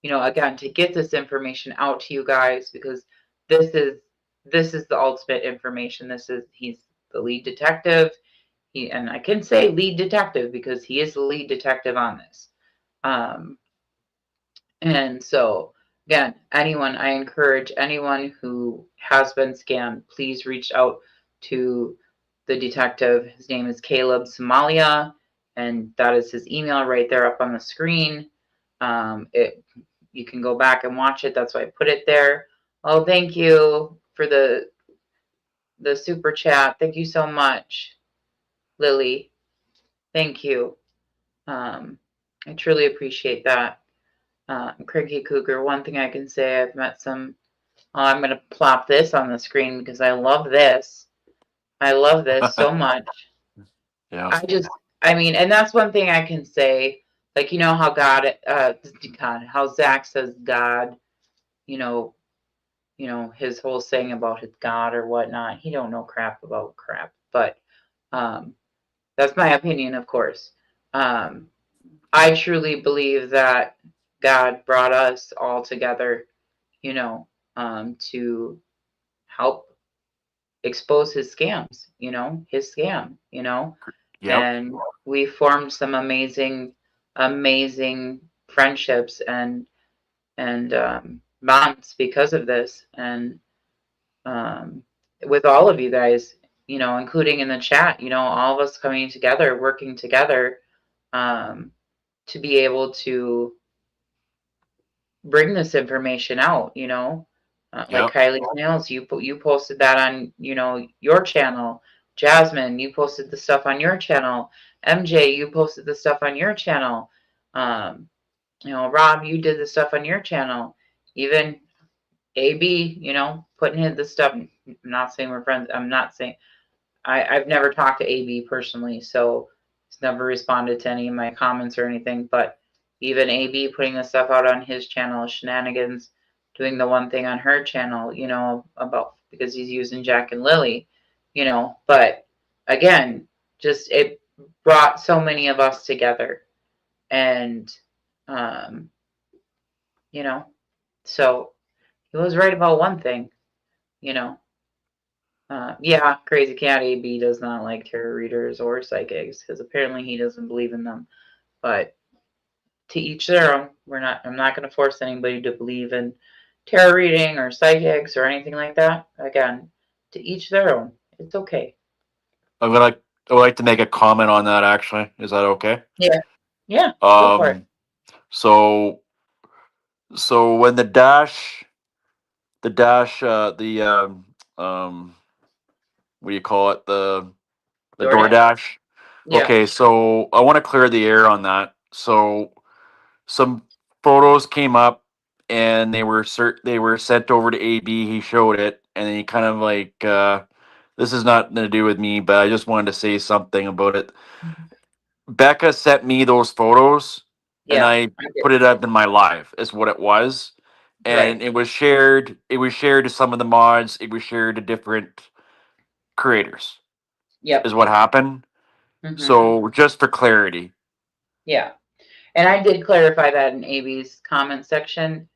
again, to get this information out to you guys, because this is the ultimate information. He's the lead detective. And I can say lead detective because he is the lead detective on this. And so again, I encourage anyone who has been scammed, please reach out to the detective. His name is Caleb Somalia, and that is his email right there up on the screen. You can go back and watch it. That's why I put it there. Oh, thank you for the super chat. Thank you so much, Lily. Thank you. I truly appreciate that. Cranky Cougar, one thing I can say, I've met some. Oh, I'm going to plop this on the screen because I love this. I love this so much. Yeah. And that's one thing I can say. Like, how how Zach says God, you know, his whole saying about his God or whatnot. He don't know crap about crap. But that's my opinion, of course. I truly believe that God brought us all together, to help expose his scams, his scam, Yep. and we formed some amazing, amazing friendships and bonds because of this. And with all of you guys, including in the chat, all of us coming together, working together, to be able to bring this information out, like Yep. Kylie Nails, you posted that on, your channel. Jasmine, you posted the stuff on your channel. MJ, you posted the stuff on your channel. Rob, you did the stuff on your channel. Even AB, putting in the stuff. I'm not saying we're friends. I'm not saying I've never talked to AB personally, so he's never responded to any of my comments or anything. But even AB putting the stuff out on his channel, Shenanigans doing the one thing on her channel, about because he's using Jack and Lily, But again, just it brought so many of us together, and so he was right about one thing, you know. Yeah, Crazy Cat AB does not like tarot readers or psychics because apparently he doesn't believe in them. But to each their own. I'm not going to force anybody to believe in tarot reading or psychics or anything like that. Again, to each their own. It's okay. I would like to make a comment on that. Actually, is that okay? Yeah. Yeah. Go for it. So when what do you call it, the DoorDash? DoorDash? Yeah. Okay, so I want to clear the air on that. So some photos came up and they were sent over to AB. He showed it, and then he kind of like, this is not going to do with me, but I just wanted to say something about it. Becca sent me those photos, and Yeah. I I did. put it up in my live. Is what it was, Right. and it was shared. It was shared to some of the mods. It was shared to different creators. Yep. Is what happened. So just for clarity. Yeah. And I did clarify that in AB's comment section,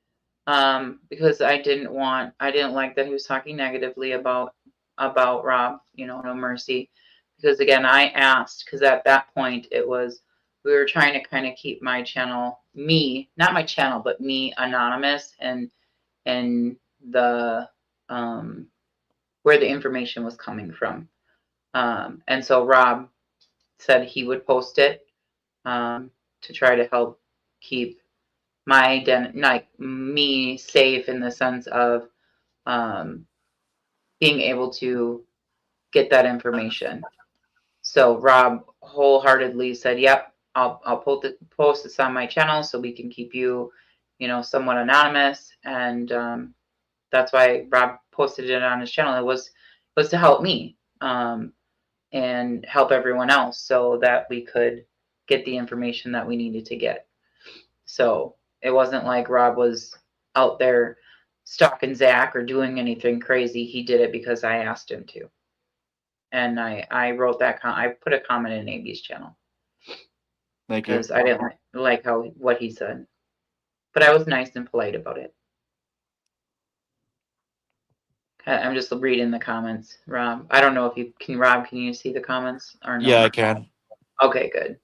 because I didn't like that he was talking negatively about Rob, No Mercy, because again, I asked, because at that point we were trying to kind of keep my channel, not my channel, but me anonymous, and the where the information was coming from. And so Rob said he would post it, to try to help keep my identity, like me, safe in the sense of being able to get that information. So Rob wholeheartedly said, "Yep, I'll post this on my channel so we can keep you, somewhat anonymous." And that's why Rob posted it on his channel. It was to help me, and help everyone else so that we could get the information that we needed to get. So it wasn't like Rob was out there stalking Zach or doing anything crazy. He did it because I asked him to. And I wrote that, I put a comment in AB's channel. Thank you. Because I didn't like what he said. But I was nice and polite about it. I'm just reading the comments, Rob. I don't know if you can, Rob, can you see the comments or no? Yeah, I can. Okay, good.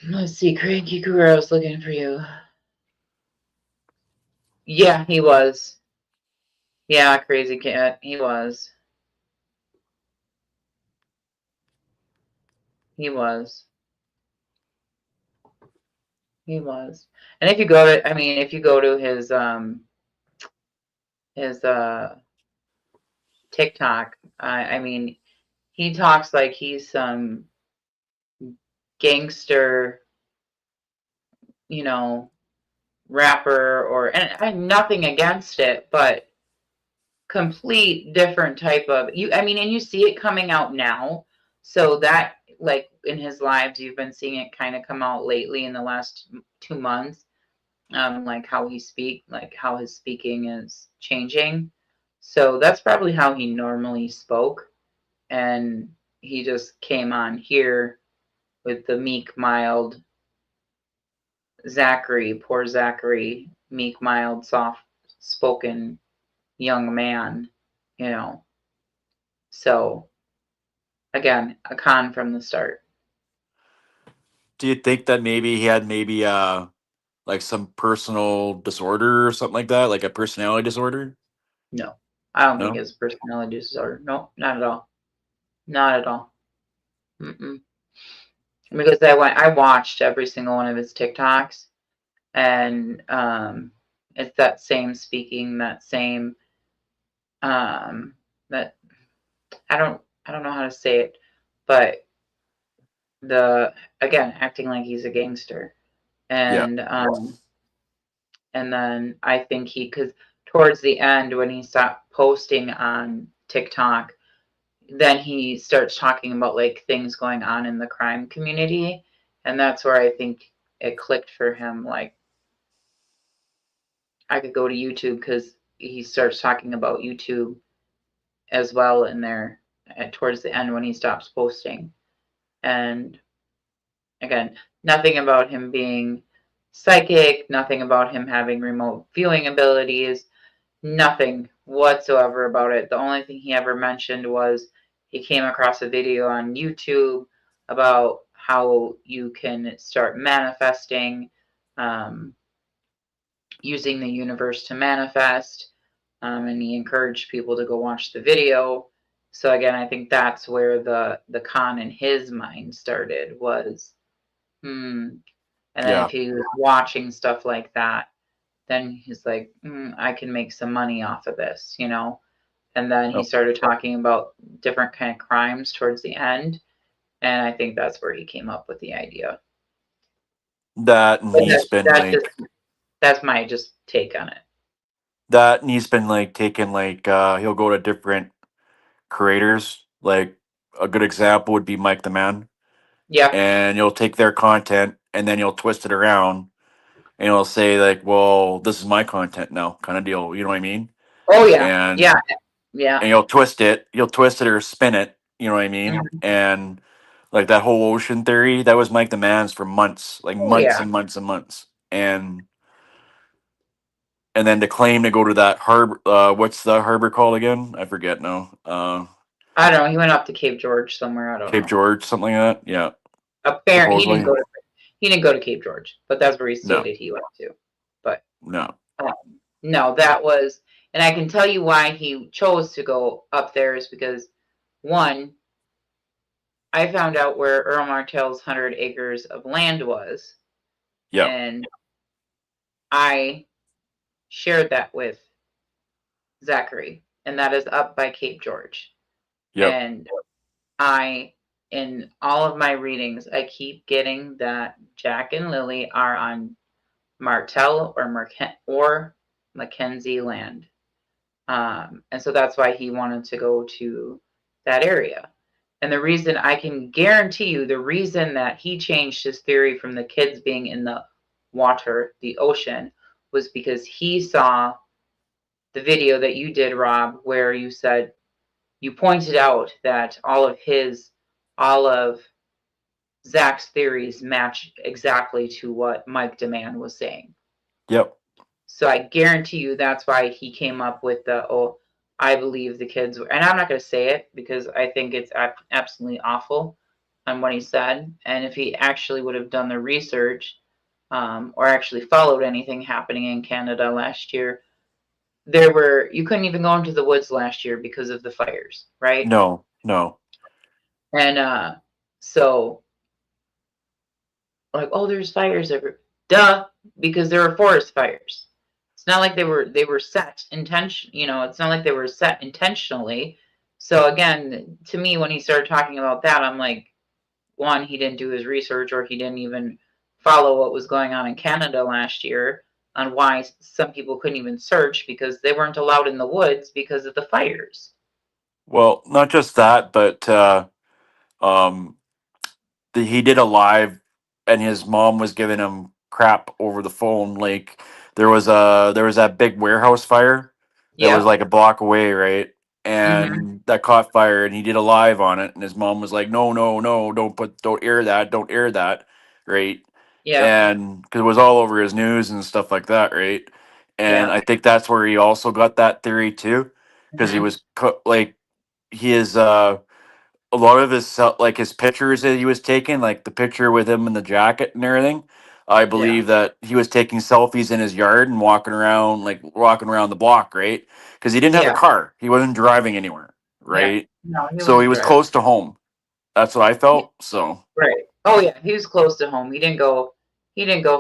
Let's see, Cranky Guru, I was looking for you. Yeah, he was. Yeah, Crazy Cat, he was. He was. He was. And if you go to, I mean, if you go to his TikTok, I mean, he talks like he's some gangster, you know, rapper, or, and I have nothing against it, but complete different type of, you, I mean, and you see it coming out now. So that, like in his lives, you've been seeing it kind of come out lately in the last 2 months. Like how he like how his speaking is changing. So that's probably how he normally spoke. And he just came on here with the meek, mild Zachery, poor Zachery, meek, mild, soft spoken young man, you know. So again, a con from the start. Do you think that maybe he had like some personal disorder or something like that, like a personality disorder? No, I don't think No. it's personality disorder. No, not at all. Not at all. Because I watched every single one of his TikToks, and it's that same speaking, that same that I don't know how to say it, but the, again, acting like he's a gangster. Yeah. And then I think because towards the end, when he stopped posting on TikTok, then he starts talking about like things going on in the crime community, and that's where I think it clicked for him. Like, I could go to YouTube, because he starts talking about YouTube as well in there towards the end when he stops posting. And again, nothing about him being psychic, nothing about him having remote viewing abilities, nothing whatsoever about it. The only thing he ever mentioned was he came across a video on YouTube about how you can start manifesting, using the universe to manifest, and he encouraged people to go watch the video. So again, I think that's where the con in his mind started, was, and then if he was watching stuff like that, then he's like, I can make some money off of this, you know? And then he started talking about different kind of crimes towards the end. And I think that's where he came up with the idea. That, and But he's been like, that's my just take on it. that, and he's been like taking like he'll go to different creators. Like a good example would be Mike the Man, Yeah. and you'll take their content and then you'll twist it around and you'll say like, well, this is my content now, kind of deal. You know what I mean? Oh yeah. And Yeah. Yeah. and you'll twist it or spin it. You know what I mean? And like that whole ocean theory, that was Mike the Man's for months, like Oh months yeah. and months and months. And then to claim to go to that harbor, what's the harbor called again? I forget now. I don't know. He went up to Cape George somewhere. I don't Cape know. George, something like that. Yeah, Apparently, supposedly. he didn't go to Cape George, but that's where he No, stated he went to. But no. no, that was, and I can tell you why he chose to go up there is because, one, I found out where Earl Martell's 100 acres of land was, Yeah, and I shared that with Zachary, and that is up by Cape George. yep, And in all of my readings, I keep getting that Jack and Lily are on Martell or Mackenzie land. And so that's why he wanted to go to that area. And the reason, I can guarantee you, the reason that he changed his theory from the kids being in the water, the ocean, was because he saw the video that you did, Rob, where you said, you pointed out that all of Zach's theories match exactly to what Mike Demand was saying. Yep. So I guarantee you that's why he came up with the, oh, I believe the kids were, and I'm not going to say it because I think it's absolutely awful on what he said. And if he actually would have done the research, or actually followed anything happening in Canada last year, you couldn't even go into the woods last year because of the fires, right? No. And so, like, oh, there's fires everywhere. Duh, because there were forest fires. It's not like they were set it's not like they were set intentionally. So again, to me, when he started talking about that, I'm like, one, he didn't do his research, or he didn't even follow what was going on in Canada last year on why some people couldn't even search because they weren't allowed in the woods because of the fires. Well, not just that, but um, he did a live, and his mom was giving him crap over the phone. Like there was that big warehouse fire that was Yep. like a block away, right? Mm-hmm. And that caught fire, and he did a live on it, and his mom was like, "No, no, no, don't air that, don't air that," right? Yep. And because it was all over his news and stuff like that, right? And Yep. I think that's where he also got that theory too, because he Mm-hmm. was like he is a lot of like his pictures that he was taking, like the picture with him in the jacket and everything. I Yeah. believe that he was taking selfies in his yard and walking around the block, right? Because he didn't have a Yeah. car, he wasn't driving anywhere, Yeah. right? No, he So he wasn't was driving. close to home. That's what I Yeah. felt. So Right. Oh yeah, he was close to home. He didn't go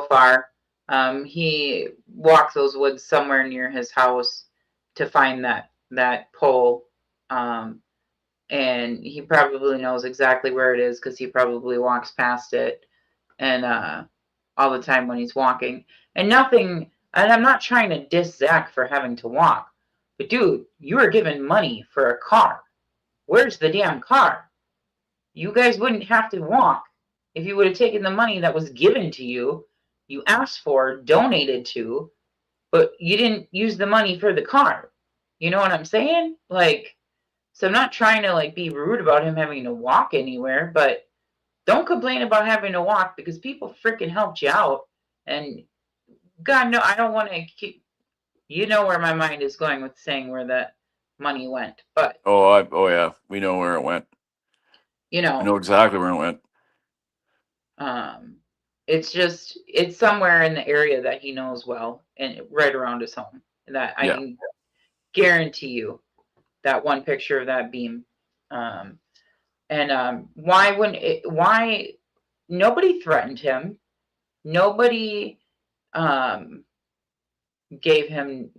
far. He walked those woods somewhere near his house to find that pole. And he probably knows exactly where it is because he probably walks past it and all the time when he's walking. And I'm not trying to diss Zach for having to walk. But dude, you were given money for a car. Where's the damn car? You guys wouldn't have to walk if you would have taken the money that was given to you, you asked for, donated to, but you didn't use the money for the car. You know what I'm saying? Like, so I'm not trying to like be rude about him having to walk anywhere, but don't complain about having to walk because people freaking helped you out. And God, no, I don't want to keep, where my mind is going with saying where that money went. But, oh yeah, we know where it went. you We know, know exactly where it went. Um, it's somewhere in the area that he knows well and right around his home. That I Yeah, can guarantee you that one picture of that beam. And why nobody threatened him. Nobody um, gave him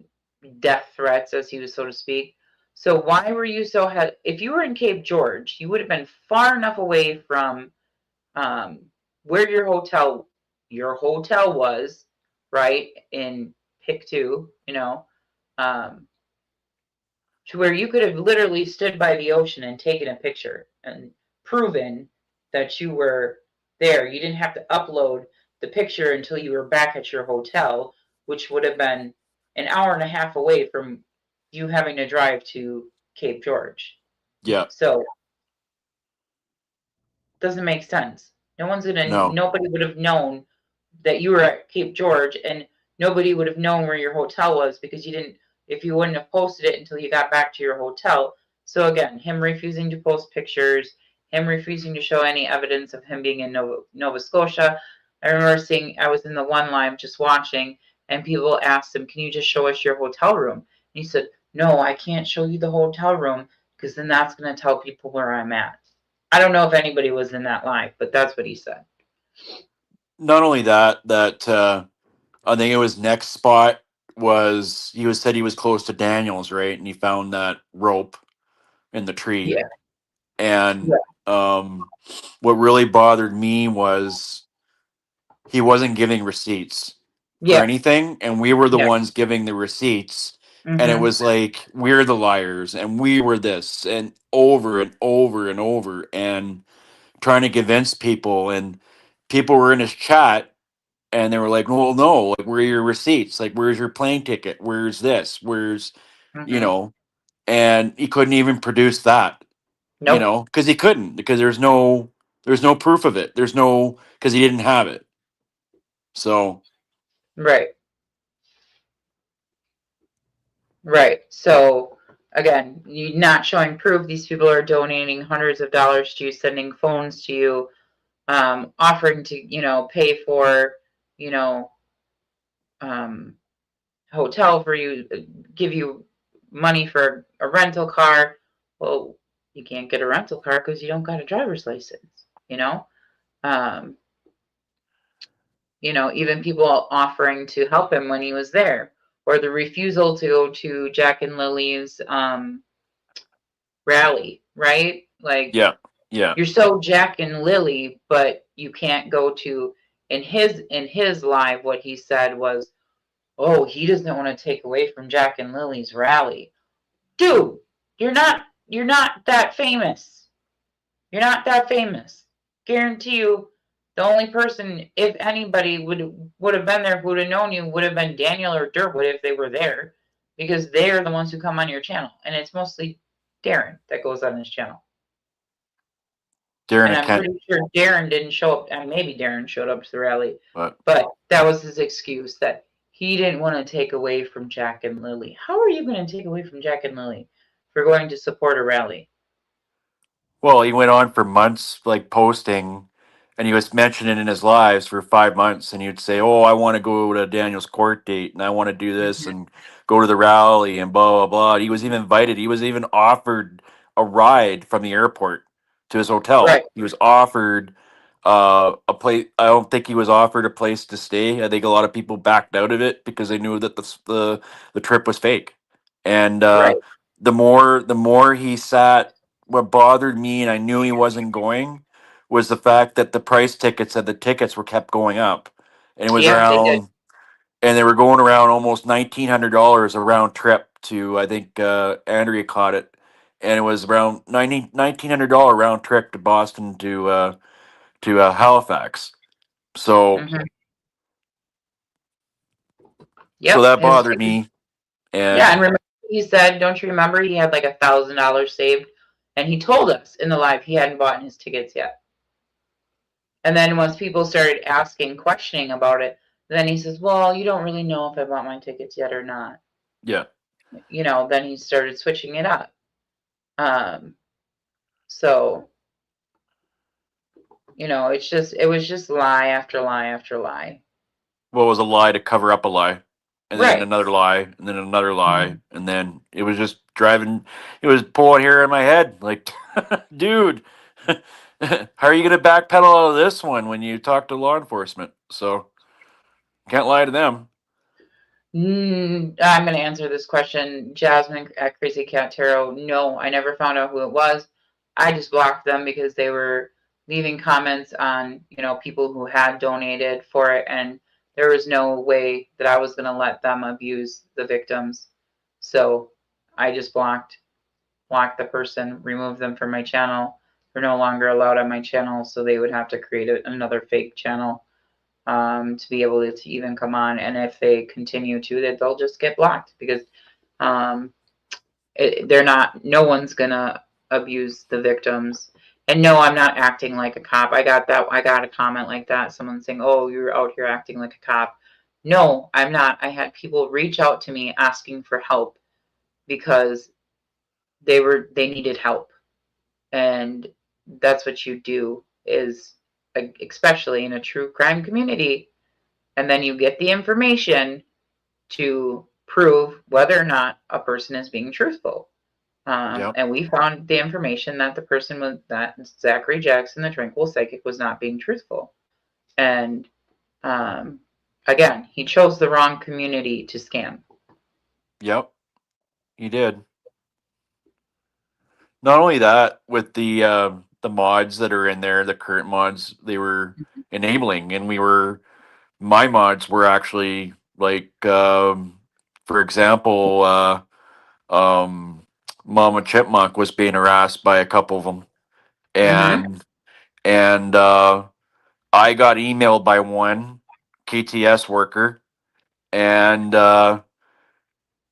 death threats, as he was, so to speak. So why were you so if you were in Cape George, you would have been far enough away from um, where your hotel was, right, in pick two, um, to where you could have literally stood by the ocean and taken a picture and proven that you were there. You didn't have to upload the picture until you were back at your hotel, which would have been an hour and a half away from you having to drive to Cape George. yeah, So doesn't make sense. no, Nobody would have known that you were at Cape George, and nobody would have known where your hotel was because if you wouldn't have posted it until you got back to your hotel. So again, him refusing to post pictures, him refusing to show any evidence of him being in Nova Scotia. I remember I was in the one live just watching, and people asked him, "Can you just show us your hotel room?" And he said, "No, I can't show you the hotel room because then that's going to tell people where I'm at." I don't know if anybody was in that live, but that's what he said. not only that, I think it was next spot was said he was close to Daniels, right? And he found that rope in the tree. Yeah. And Yeah. what really bothered me was he wasn't giving receipts for Yeah. anything, and we were the Yeah. ones giving the receipts. And it Mm-hmm. was like, we're the liars and we were this, and over and over and over, and trying to convince people. And people were in his chat and they were like, well, no, like, where are your receipts? Like, where's your plane ticket? Where's this? Where's, you Mm-hmm. know, and he couldn't even produce that, Nope. because he couldn't, because there's no proof of it. There's no, because he didn't have it. So, Right. Right. So again, you not showing proof. These people are donating hundreds of dollars to you, sending phones to you, offering to, pay for, you know, um, hotel for you, give you money for a rental car. Well, you can't get a rental car because you don't got a driver's license, you know? Um, even people offering to help him when he was there, or the refusal to go to Jack and Lily's rally, right? Like, yeah, yeah, you're so Jack and Lily, but you can't go to, in his live, what he said was, oh, he doesn't want to take away from Jack and Lily's rally. Dude, you're not that famous. You're not that famous. Guarantee you, the only person, if anybody would have been there, who would have known you, would have been Daniel or Durwood if they were there, because they're the ones who come on your channel, and it's mostly Darren that goes on his channel. Darren And and I'm Kent, pretty sure Darren didn't show up, and maybe Darren showed up to the rally, but but that was his excuse, that he didn't want to take away from Jack and Lily. How are you going to take away from Jack and Lily for going to support a rally? well, he went on for months, like, posting, and he was mentioning in his lives for 5 months, and he would say, "Oh, I want to go to Daniel's court date, and I want to do this, Mhm. and go to the rally, and blah blah blah." He was even invited. He was even offered a ride from the airport to his Right. hotel. He was offered a place. I don't think he was offered a place to stay. I think a lot of people backed out of it because they knew that the trip was fake. And Right. the more he sat, what bothered me, and I knew he wasn't going, was the fact that the price tickets of the tickets were kept going up, and it was Yep, they did. around, and they were going around almost $1,900 a round trip to, I think, Andrea caught it, and it was around $1,900 round trip to Boston to Halifax. So Hmm. so Yep. that bothered me, Yeah, and and remember, he said, don't you remember, he had like $1,000 saved, and he told us in the live he hadn't bought his tickets yet. And then once people started asking, questioning about it, then he says, well, you don't really know if I bought my tickets yet or not. yeah. Then he started switching it up. Um, so, it was just lie after lie after lie. What was a lie to cover up a lie, and then Right. another lie, and then another lie, Mhm. and then it was just driving. It was pulling hair in my head, like, dude, how are you going to backpedal out of this one when you talk to law enforcement? So can't lie to them. I'm going to answer this question. Jasmine at Crazy Cat Tarot. No, I never found out who it was. I just blocked them because they were leaving comments on, people who had donated for it, and there was no way that I was going to let them abuse the victims. So I just blocked the person, removed them from my channel. They're no longer allowed on my channel, so they would have to create another fake channel to be able to even come on. And if they continue to, that they'll just get blocked, because um, they're not. No one's gonna abuse the victims. And no, I'm not acting like a cop. I got that. I got a comment like that. Someone saying, "Oh, you're out here acting like a cop." No, I'm not. I had people reach out to me asking for help because they needed help, and that's what you do, is especially in a true crime community, and then you get the information to prove whether or not a person is being truthful. Yep. And we found the information that the person was, that Zachery Jackson, the tranquil psychic, was not being truthful. And um, again, he chose the wrong community to scam. Yep. He did. Not only that, with the mods that are in there, the current mods, they were enabling, and my mods were actually like for example, Mama Chipmunk was being harassed by a couple of them, Mm-hmm. and I got emailed by one KTS worker, and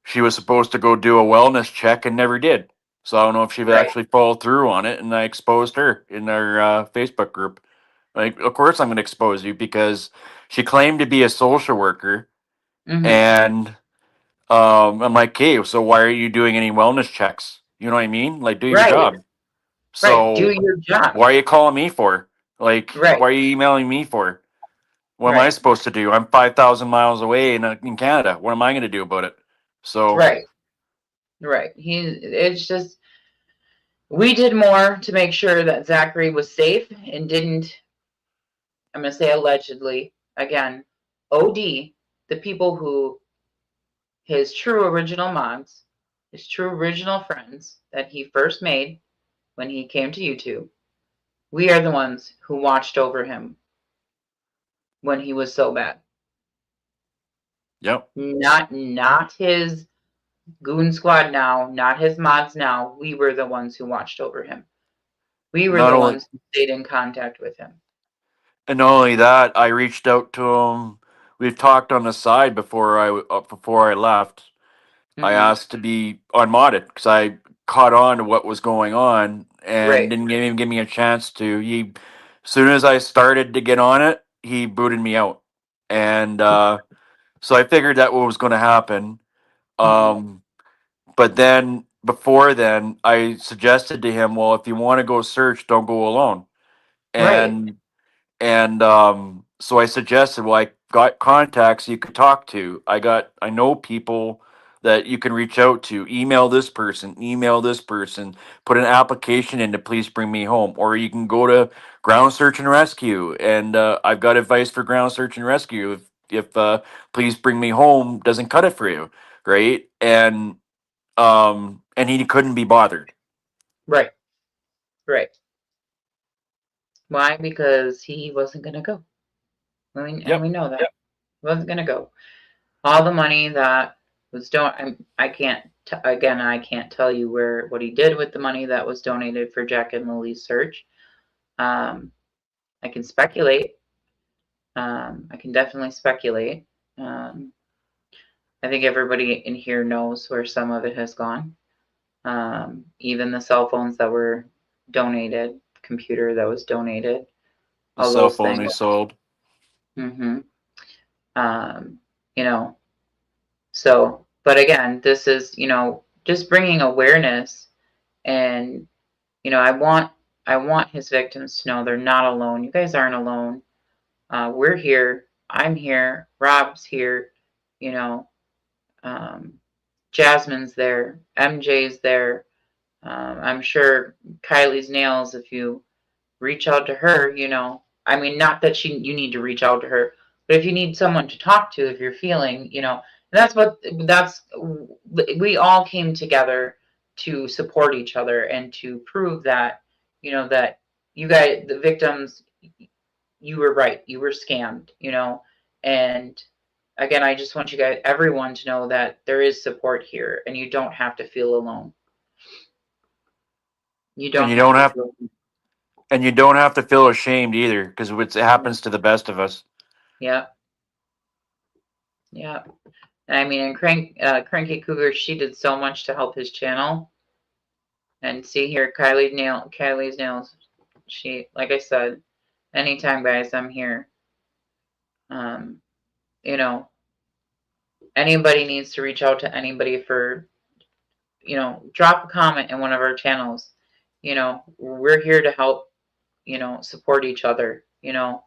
she was supposed to go do a wellness check and never did. So I don't know if she would Right. actually followed through on it, and I exposed her in our Facebook group. Like, of course I'm going to expose you because she claimed to be a social worker, Mm-hmm. and I'm like, okay, so why are you doing any wellness checks? You know what I mean? Like, do your Right. job. Right. Do So your job. why are you calling me for? Like, Right. why are you emailing me for? What am I Right. supposed to do? I'm 5,000 miles away in Canada. What am I going to do about it? So, Right. Right. It's just, we did more to make sure that Zachary was safe and didn't, I'm going to say allegedly, again, OD, the people who, his true original mods, his true original friends that he first made when he came to YouTube, we are the ones who watched over him when he was so bad. yep. Not his goon squad now, not his mods now. We were the ones who watched over him. We were Not the only ones who stayed in contact with him. and not only that, I reached out to him. We've talked on the side before I left. I Mm-hmm. asked to be unmodded because I caught on to what was going on and Right. didn't even give me a chance to. As soon as I started to get on it, he booted me out, and so I figured that what was going to happen. Mm-hmm. Um, but then before then, I suggested to him, well, if you want to go search, don't go alone. Right. And so I suggested, well, I got contacts you could talk to. I know people that you can reach out to. Email this person, put an application in to please bring me home. Or you can go to ground search and rescue. And I've got advice for ground search and rescue. If please bring me home doesn't cut it for you, right? And he couldn't be bothered. Right. Right. Why? Because he wasn't gonna go. And Yep. we know that. Yep. He wasn't gonna go. All the money that was I can't again, I can't tell you what he did with the money that was donated for Jack and Lily's search. Um, I can speculate. I can definitely speculate. Um, I think everybody in here knows where some of it has gone. Even the cell phones that were donated, computer that was donated, The all cell those phone he things. sold. Mm-hmm. Um, you know, so, but again, this is, just bringing awareness, and, I want his victims to know they're not alone. You guys aren't alone. We're here. I'm here. Rob's here. You know, um, Jasmine's there. MJ's there. I'm sure Kylie's nails, if you reach out to her, I mean, not that you need to reach out to her, but if you need someone to talk to, if you're feeling, we all came together to support each other and to prove that, that you guys, the victims, you were right, you were scammed, and again, I just want everyone to know that there is support here and you don't have to feel alone. You And don't you have don't to have feel. And you don't have to feel ashamed either, because it happens to the best of us. Yeah, yeah. I mean, and Cranky Cougar, she did so much to help his channel. And see here, Kylie's nails. She, like I said, anytime, guys, I'm here. Um, you know, anybody needs to reach out to anybody for, drop a comment in one of our channels. We're here to help, support each other, And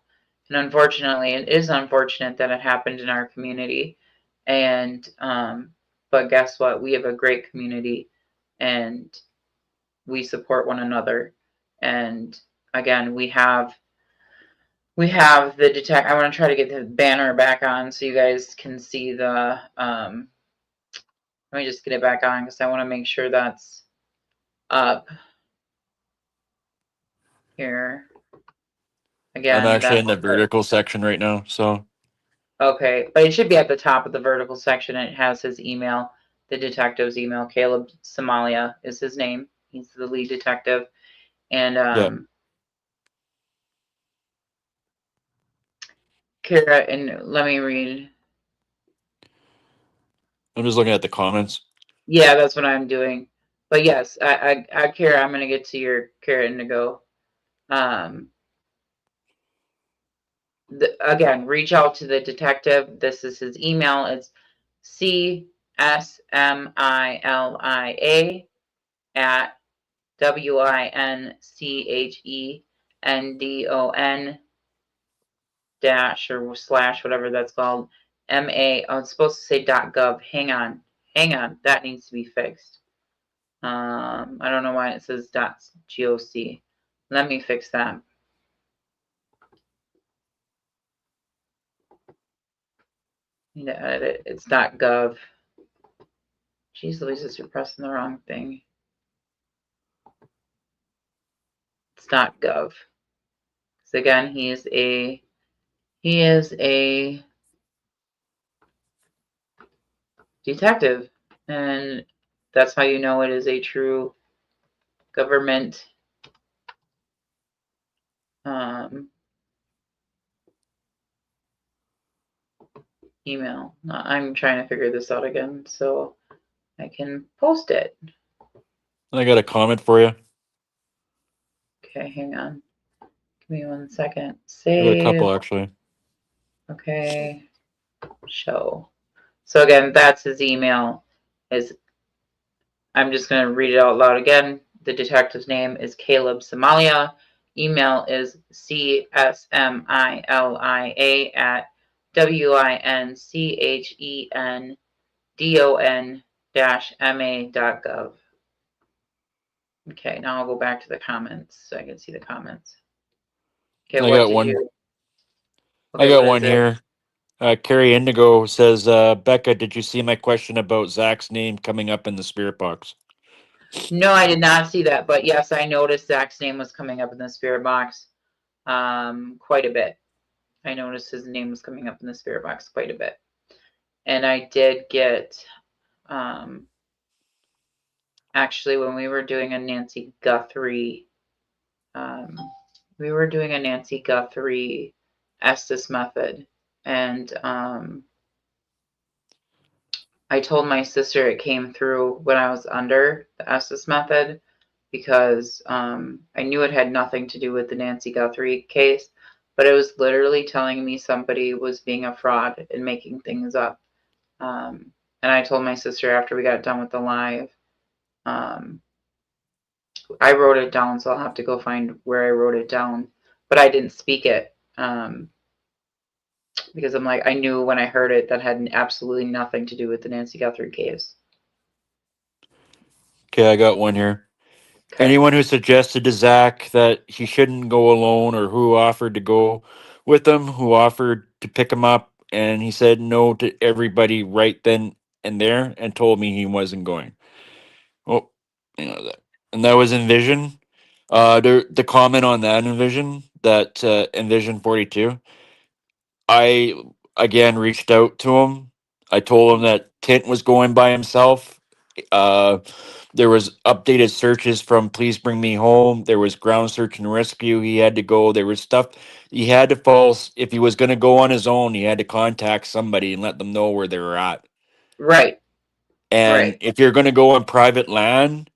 unfortunately, it is unfortunate that it happened in our community. And, but guess what? We have a great community and we support one another. And again, we have the detect. I want to try to get the banner back on so you guys can see the, let me just get it back on because I want to make sure that's up here. I'm Again, actually that's in the vertical section right now, so Okay, but it should be at the top of the vertical section. It has his email, the detective's email. Caleb Somalia is his name. He's the lead detective. And Yeah. Kara, and let me read. I'm just looking at the comments. Yeah, that's what I'm doing. But yes, Kara, I'm gonna get to your Kara Indigo. Again, reach out to the detective. This is his email. It's CSMILIA at WINCHENDON dash or slash whatever that's called MA. Oh, it's supposed to say .gov. Hang on, that needs to be fixed. I don't know why it says .goc. Let me fix that. Need to edit it. It's .gov. Jeez Louise, you're pressing the wrong thing. It's .gov. So again, he is a detective, and that's how you know it is a true government email. I'm trying to figure this out again so I can post it. I got a comment for you. Okay, hang on. Give me 1 second. I got a Save. couple actually. Okay. Show. So again, that's his email. I'm just going to read it out loud again. The detective's name is Caleb Somalia. Email is CSMILIA at WINCHENDON-MA.gov. Okay, now I'll go back to the comments so I can see the comments. Okay, I what got did one. you? I Okay, got what is one it? here. Carrie Indigo says, Becca, did you see my question about Zach's name coming up in the spirit box? No, I did not see that, but yes, I noticed Zach's name was coming up in the spirit box quite a bit. I noticed his name was coming up in the spirit box quite a bit. And I did get, actually, when we were doing a Nancy Guthrie, Estes method. And I told my sister it came through when I was under the Estes method because I knew it had nothing to do with the Nancy Guthrie case, but it was literally telling me somebody was being a fraud and making things up. And I told my sister after we got done with the live, I wrote it down, so I'll have to go find where I wrote it down, but I didn't speak it because I'm like, I knew when I heard it that had absolutely nothing to do with the Nancy Guthrie case. Okay, I got one here. Okay. Anyone who suggested to Zach that he shouldn't go alone or who offered to go with him, who offered to pick him up, and he said no to everybody right then and there and told me he wasn't going. Oh, you know that. And that was Envision. The comment on that Envision, that Envision 42, I again reached out to him. I told him that Tint was going by himself. Uh, there was updated searches from Please Bring Me Home. There was ground search and rescue. He had to go. There was stuff he had to follow. If he was going to go on his own, he had to contact somebody and let them know where they were at. Right. And Right. if you're going to go on private land,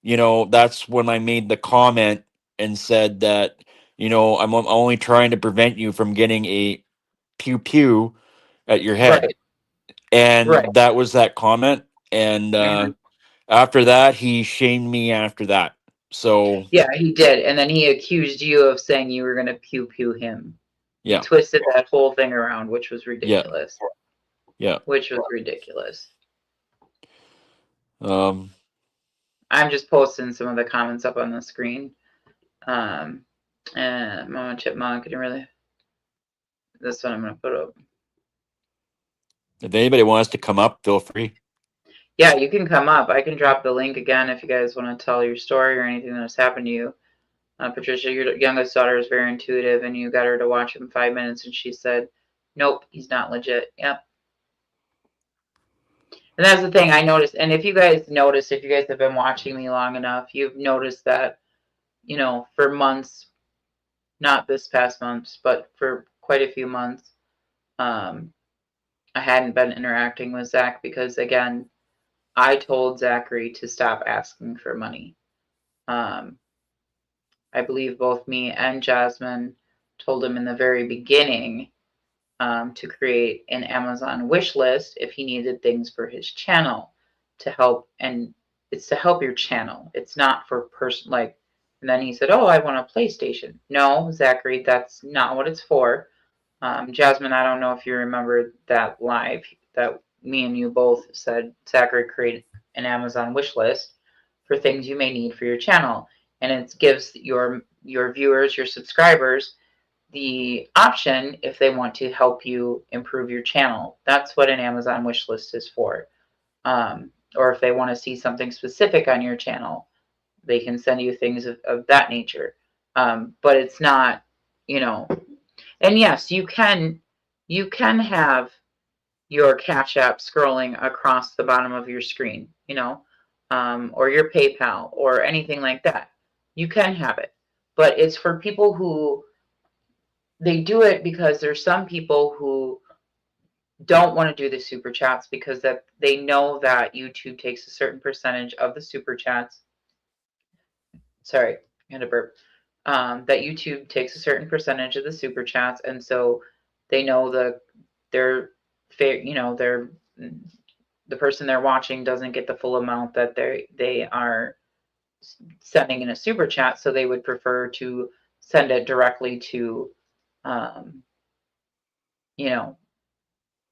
that's when I made the comment and said that, I'm only trying to prevent you from getting a pew pew at your head. Right. Right. And that was that comment. And after that, he shamed me after that. So, Yeah, he did. And then he accused you of saying you were going to pew pew him. He yeah, twisted that whole thing around, which was yeah, ridiculous. yeah. Which was ridiculous. Um, I'm just posting some of the comments up on the screen. And Mama Chipmunk, can you really? This one I'm going to put up. if anybody wants to come up, feel free. Yeah, you can come up. I can drop the link again if you guys want to tell your story or anything that's happened to you. Patricia, your youngest daughter is very intuitive, and you got her to watch it in 5 minutes, and she said, Nope, he's not legit. Yep. And that's the thing I noticed. And if you guys have been watching me long enough, you've noticed that, for months, not this past month, but for quite a few months, I hadn't been interacting with Zach because, again, I told Zachery to stop asking for money. I believe both me and Jasmine told him in the very beginning to create an Amazon wish list if he needed things for his channel to help. And it's to help your channel. It's not for and then he said, oh, I want a PlayStation. No, Zachery, that's not what it's for. Jasmine, I don't know if you remember that live that me and you both said Zachery create an Amazon wish list for things you may need for your channel. And it gives your viewers, your subscribers, the option if they want to help you improve your channel. That's what an Amazon wish list is for. Or if they want to see something specific on your channel, they can send you things of that nature. But it's not, and yes, you can have your Cash App scrolling across the bottom of your screen, or your PayPal or anything like that. You can have it, but it's for people who they do it because there's some people who don't want to do the super chats because that they know that YouTube takes a certain percentage of the super chats. Sorry, I had a burp. That YouTube takes a certain percentage of the super chats, and so they know their the person they're watching doesn't get the full amount that they are sending in a super chat, so they would prefer to send it directly to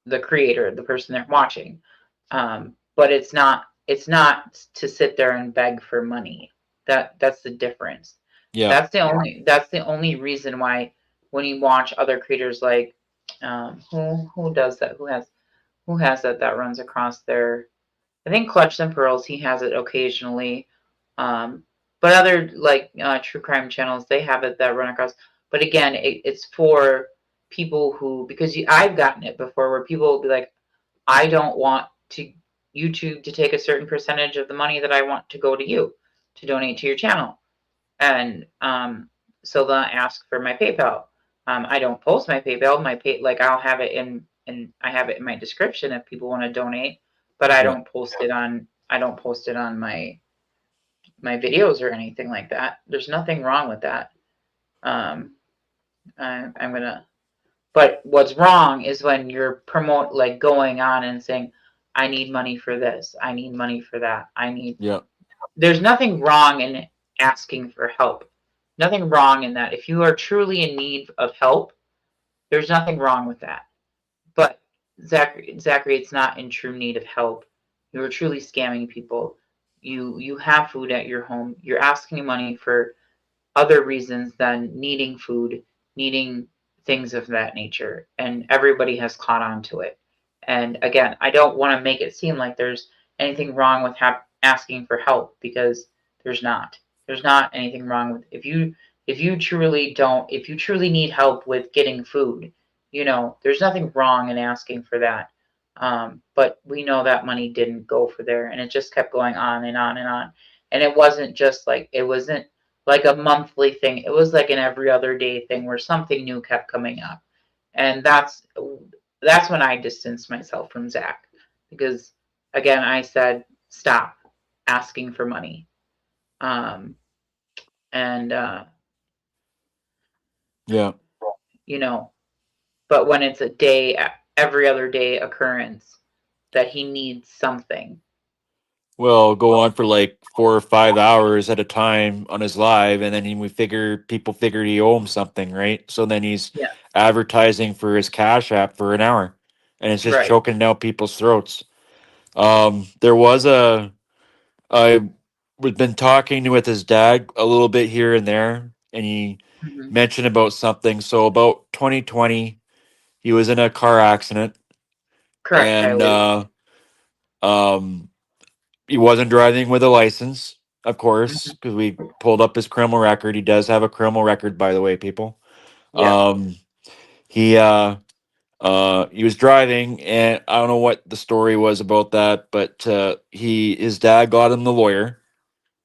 the creator, the person they're watching. But it's not to sit there and beg for money. That's the difference. Yeah. That's the only reason why when you watch other creators like who does that? Who has that runs across their, I think Clutch and Pearls, he has it occasionally. But other true crime channels, they have it that run across. But again, it's for people who, because I've gotten it before where people will be like, I don't want YouTube to take a certain percentage of the money that I want to go to you to donate to your channel. And so they'll ask for my PayPal. I don't post my PayPal. I'll have it I have it in my description if people want to donate, but I don't post it on my videos or anything like that. There's nothing wrong with that. But what's wrong is when you're going on and saying, I need money for this, I need money for that, There's nothing wrong in asking for help. Nothing wrong in that. If you are truly in need of help, there's nothing wrong with that. But Zachery, it's not in true need of help. You are truly scamming people. You have food at your home. You're asking money for other reasons than needing food, needing things of that nature. And everybody has caught on to it. And again, I don't want to make it seem like there's anything wrong with asking for help, because there's not. There's not anything wrong with if you truly need help with getting food, there's nothing wrong in asking for that. But we know that money didn't go for there, and it just kept going on and on and on. And it wasn't like a monthly thing. It was like an every other day thing where something new kept coming up. And that's when I distanced myself from Zach, because again, I said, stop asking for money. But when it's every other day occurrence that he needs something. Well, go on for like 4 or 5 hours at a time on his live, and then people figured he owe him something, right? So then he's advertising for his Cash App for an hour, and it's just choking down people's throats. I've been talking with his dad a little bit here and there, and he mentioned about something. So about 2020, he was in a car accident. Correct. And he wasn't driving with a license, of course, because we pulled up his criminal record. He does have a criminal record, by the way, people. Yeah. He He was driving, and I don't know what the story was about that, but his dad got him the lawyer,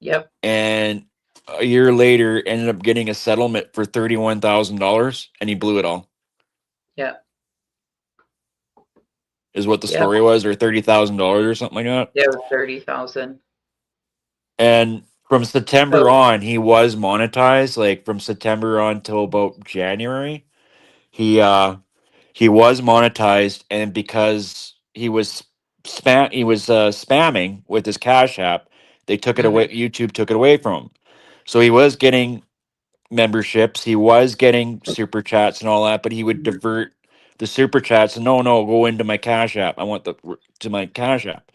Yep. and a year later ended up getting a settlement for $31,000, and he blew it all. Yep. Is what the Yep. story was, or $30,000 or something like that. Yeah, it was 30,000. And from September So, on, he was monetized. Like from September on till about January, he was monetized, and because he was spamming with his Cash App, they took it away. mhm, YouTube took it away from him. So he was getting memberships, he was getting super chats and all that, but he would mhm, divert the super chats and no, go into my Cash App. I want the to my Cash App.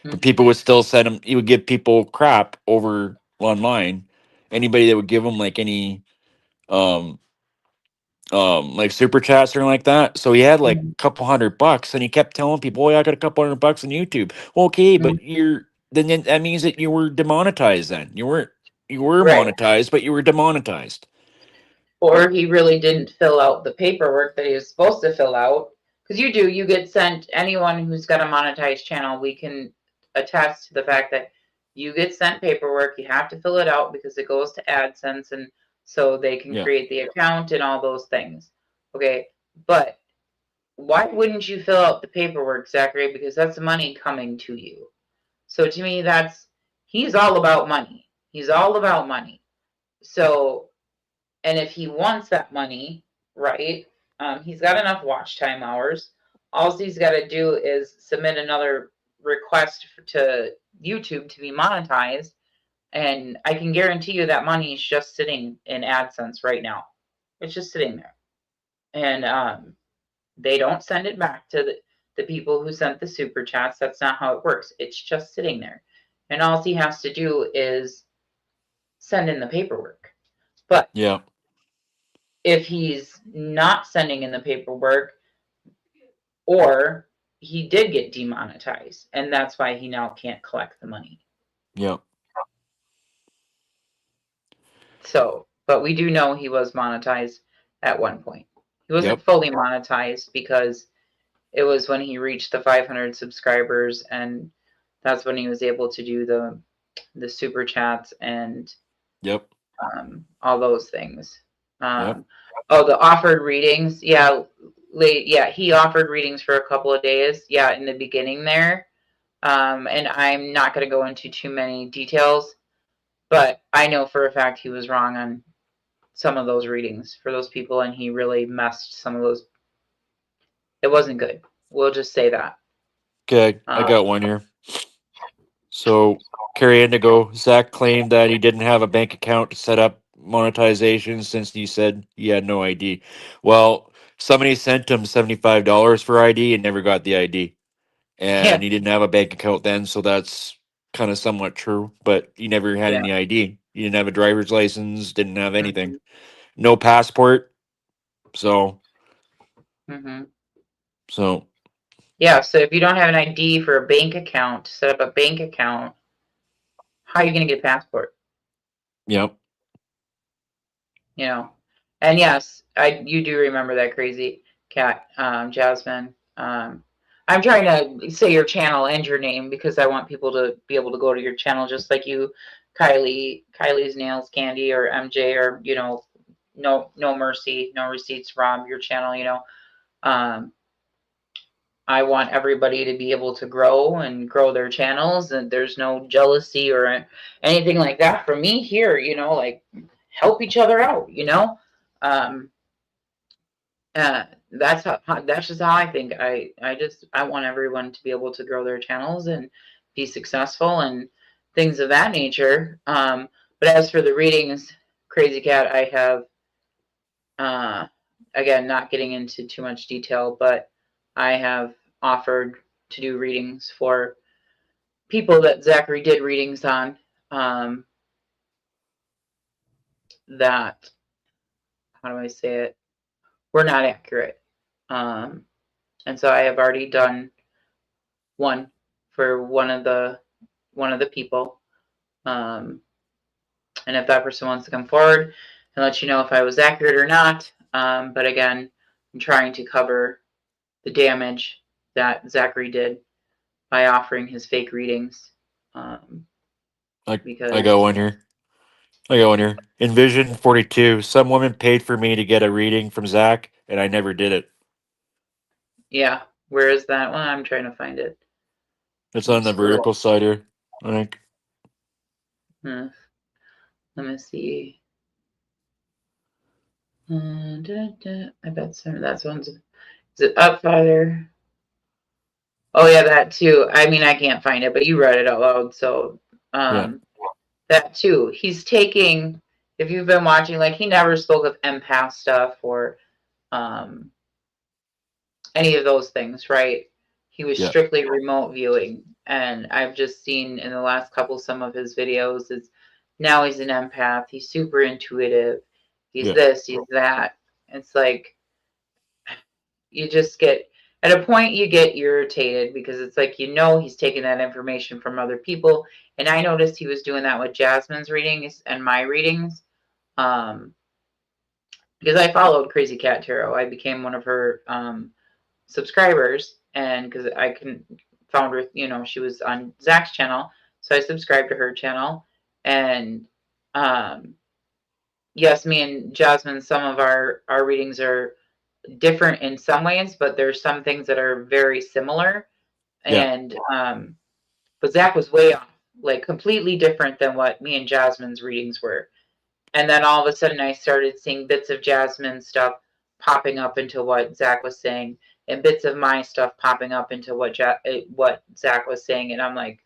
But people mhm, would still send him. He would give people crap over online. Anybody that would give him like any um like super chats or like that. So he had like mhm, a couple $100, and he kept telling people, "Oh, yeah, I got a couple $100 on YouTube." Okay, mhm. but that means that you were demonetized. Then you were Right. monetized, but you were demonetized. Or he really didn't fill out the paperwork that he was supposed to fill out. Because you get sent, anyone who's got a monetized channel, we can attest to the fact that you get sent paperwork, you have to fill it out because it goes to AdSense and so they can Yeah, create the account and all those things. Okay, but why wouldn't you fill out the paperwork, Zachary? Because that's money coming to you. So to me, he's all about money. He's all about money. So, and if he wants that money, right, he's got enough watch time hours. All he's got to do is submit another request to YouTube to be monetized. And I can guarantee you that money is just sitting in AdSense right now. It's just sitting there. And they don't send it back to the people who sent the super chats. That's not how it works. It's just sitting there. And all he has to do is send in the paperwork. But yeah, if he's not sending in the paperwork, or he did get demonetized, and that's why he now can't collect the money. yeah, So, but we do know he was monetized at one point. He wasn't yep, fully monetized because it was when he reached the 500 subscribers, and that's when he was able to do the super chats and yep, all those things. yep, Um, oh, the offered readings. Yeah, he offered readings for a couple of days. Yeah, in the beginning there. And I'm not going to go into too many details, but I know for a fact he was wrong on some of those readings for those people, and he really messed some of those. It wasn't good. We'll just say that. Okay, I Um, got one here. So, Carrie Indigo, Zach claimed that he didn't have a bank account to set up monetization since he said he had no ID. Well, somebody sent him $75 for ID and never got the ID. And yeah, he didn't have a bank account then, so that's kind of somewhat true. But he never had yeah. any ID. He didn't have a driver's license, didn't have anything. Hmm. No passport. So, Hmm. so, Yeah, so if you don't have an ID for a bank account, to set up a bank account, how are you going to get a passport? yep. You know? And yes, you do remember that crazy cat, Jasmine. I'm trying to say your channel and your name because I want people to be able to go to your channel just like you, Kylie's Nails Candy, or MJ, or no mercy, no receipts, Rob, your channel. Um, I want everybody to be able to grow and grow their channels, and there's no jealousy or anything like that from me here. Like, help each other out. Um, that's just how I think. I want everyone to be able to grow their channels and be successful and things of that nature. But as for the readings, Crazy Cat, I have uh, again, not getting into too much detail, but I have offered to do readings for people that Zachary did readings on, that, how do I say it, were not accurate. Um, and so I have already done one for one of the people. Um, and if that person wants to come forward and let you know if I was accurate or not. But again, I'm trying to cover the damage that Zachery did by offering his fake readings. Because I got one here. I got one here. Envision 42. Some woman paid for me to get a reading from Zach, and I never did it. yeah, where is that one? I'm trying to find it. It's on the Scroll. vertical side here, I think. Let me see. I bet that's one's. Is it up farther? Oh yeah, that too. I mean, I can't find it, but you read it out loud, so Yeah. that too. He's taking. If you've been watching, like he never spoke of empath stuff or any of those things, right? He was Yeah. strictly remote viewing, and I've just seen in the last couple some of his videos. Is now he's an empath. He's super intuitive. He's Yeah. this. He's that. It's like you just get at a point you get irritated because it's like he's taking that information from other people, and I noticed he was doing that with Jasmine's readings and my readings, because I followed Crazy Cat Tarot. I became one of her subscribers, and because I found her, she was on Zach's channel, so I subscribed to her channel, and yes, me and Jasmine, some of our readings are different in some ways, but there's some things that are very similar. Yeah. And but Zach was way off, like completely different than what me and Jasmine's readings were. And then all of a sudden I started seeing bits of Jasmine's stuff popping up into what Zach was saying, and bits of my stuff popping up into what Zach was saying. And I'm like,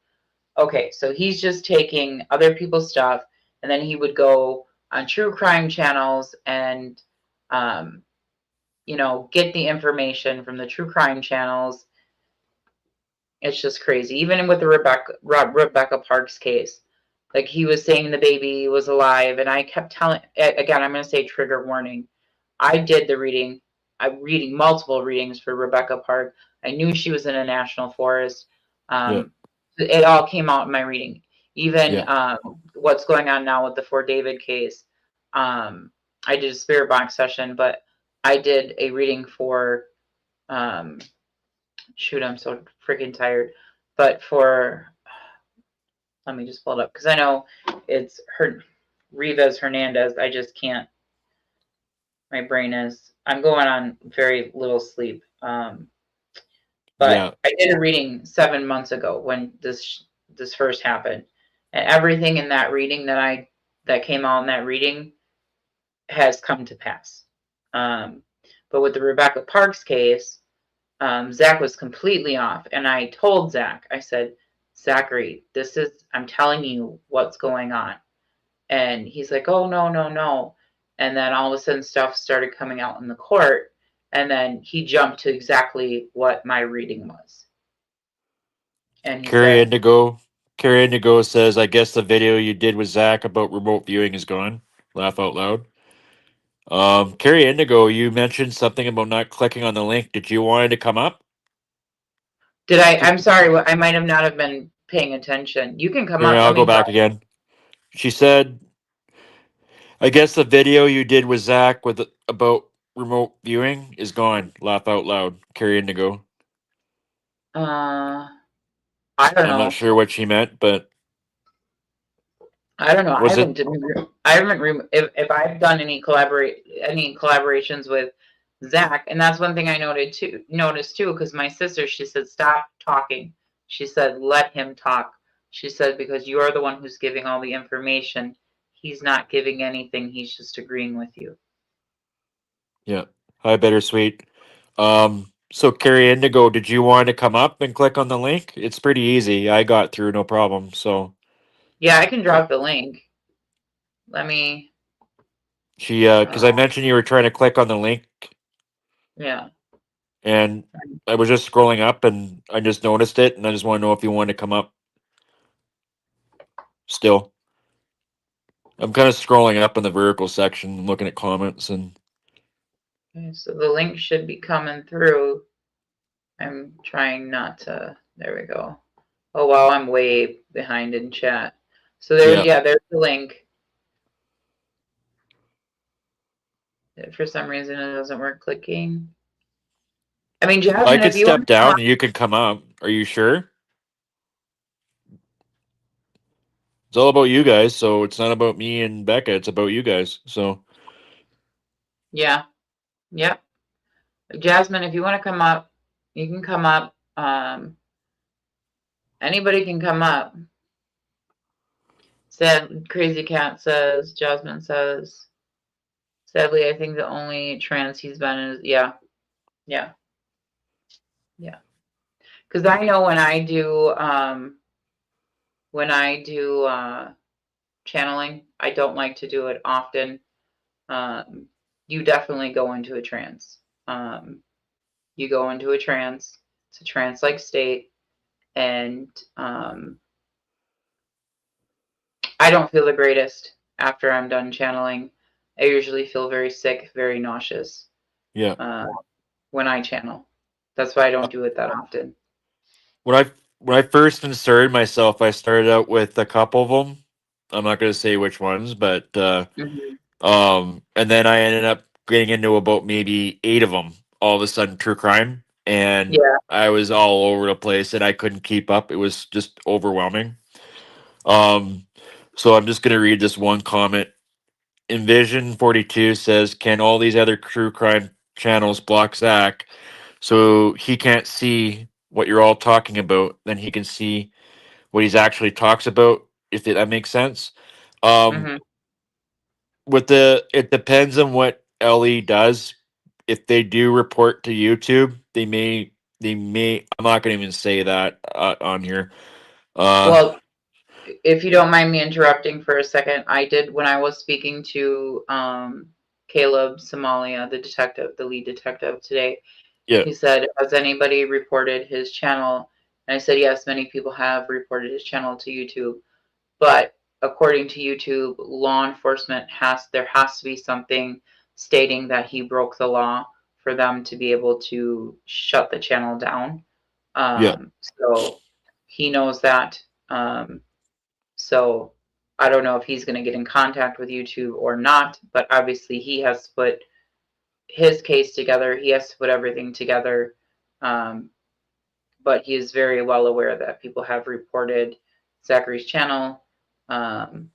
okay, so he's just taking other people's stuff, and then he would go on true crime channels and get the information from the true crime channels. It's just crazy. Even with the Rebecca Parks case, like he was saying the baby was alive, and I kept telling, again, I'm going to say trigger warning. I did the reading. I'm reading multiple readings for Rebecca Park. I knew she was in a national forest. Yeah. It all came out in my reading. Even Yeah. what's going on now with the Fort David case. I did a spirit box session, but I did a reading for shoot, I'm so freaking tired. But let me just pull it up because I know it's her Rivas Hernandez. I just can't. My brain is. I'm going on very little sleep. Yeah. But I did a reading 7 months ago when this first happened, and everything in that reading that came out in that reading has come to pass. But with the Rebecca Parks case, Zach was completely off. And I told Zach, I said, Zachery, I'm telling you what's going on. And he's like, oh, no, no, no. And then all of a sudden stuff started coming out in the court. And then he jumped to exactly what my reading was. And he Carrie said, Indigo. Carrie Indigo says, I guess the video you did with Zach about remote viewing is gone. Laugh out loud. Carrie Indigo, you mentioned something about not clicking on the link. Did you want it to come up? I'm sorry, I might have not have been paying attention. You can come Here, up. I'll Let go me back again. She said, I guess the video you did with Zach about remote viewing is gone. Laugh out loud. Carrie Indigo. I don't I'm not know. sure what she meant, but I don't know. I was it? haven't. I haven't. If I've done any collaborations with Zach, and that's one thing I noticed too, because my sister, she said, stop talking. She said, let him talk. She said, because you are the one who's giving all the information. He's not giving anything. He's just agreeing with you. Yeah. Hi, Bittersweet. So Carrie Indigo, did you want to come up and click on the link? It's pretty easy. I got through no problem. So Yeah, I can drop the link. Let me. because I mentioned you were trying to click on the link, Yeah. and I was just scrolling up and I just noticed it, and I just want to know if you want to come up still. I'm kind of scrolling up in the vertical section, looking at comments, and Okay, so the link should be coming through. I'm trying not to. There we go. Oh wow, I'm way behind in chat. So yeah. there's the link. For some reason it doesn't work clicking. I mean, I Jasmine, could if you want step to come down up, and you could come up. Are you sure? It's all about you guys, so it's not about me and Becca. It's about you guys. So yeah, yep. Jasmine, if you want to come up, you can come up. Anybody can come up. Sad Crazy Cat says, Jasmine says, sadly, I think the only trans he's been is, yeah, yeah, yeah. Because I know when I do channeling, I don't like to do it often. You definitely go into a trance. You go into a trance. It's a trance-like state, and I don't feel the greatest after I'm done channeling. I usually feel very sick, very nauseous yeah. uh, when I channel. That's why I don't do it that often. When I first inserted myself, I started out with a couple of them. I'm not going to say which ones, but Hmm. and then I ended up getting into about maybe 8 of them. All of a sudden, true crime, and Yeah. I was all over the place, and I couldn't keep up. It was just overwhelming. Um, so I'm just going to read this one comment. Envision 42 says, "Can all these other true crime channels block Zach so he can't see what you're all talking about? Then he can see what he's actually talks about, if that makes sense." Um, Hmm. with it depends on what LE does. If they do report to YouTube, they may. I'm not going to even say that on here. Uh, Well, if you don't mind me interrupting for a second, I did when I was speaking to Caleb Somalia, the detective, the lead detective today. yeah, He said, "Has anybody reported his channel?" And I said, "Yes, many people have reported his channel to YouTube." But according to YouTube, law enforcement there has to be something stating that he broke the law for them to be able to shut the channel down. yeah, So he knows that. Um, so I don't know if he's going to get in contact with YouTube or not, but obviously he has to put his case together. He has to put everything together. Um, but he is very well aware that people have reported Zachary's channel. Um,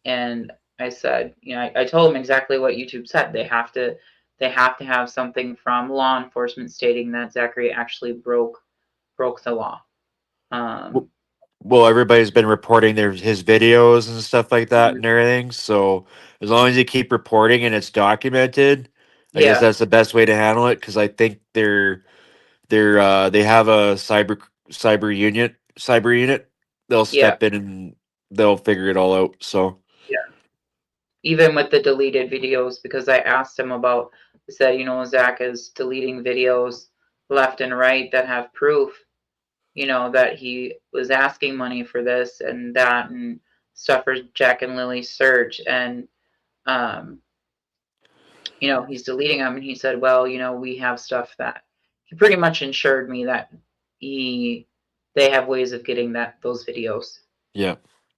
and I said, I told him exactly what YouTube said. They have to have something from law enforcement stating that Zachary actually broke the law. Um, well, everybody's been reporting his videos and stuff like that and everything. So as long as you keep reporting and it's documented, I guess yeah, that's the best way to handle it. Because I think they have a cyber unit. They'll yeah, step in and they'll figure it all out. So yeah. Even with the deleted videos, because I asked him about, I said, Zach is deleting videos left and right that have proof, that he was asking money for this and that and stuff for Jack and Lily's search. And, um, he's deleting them. And he said, well, we have stuff that he pretty much ensured me that they have ways of getting those videos yeah,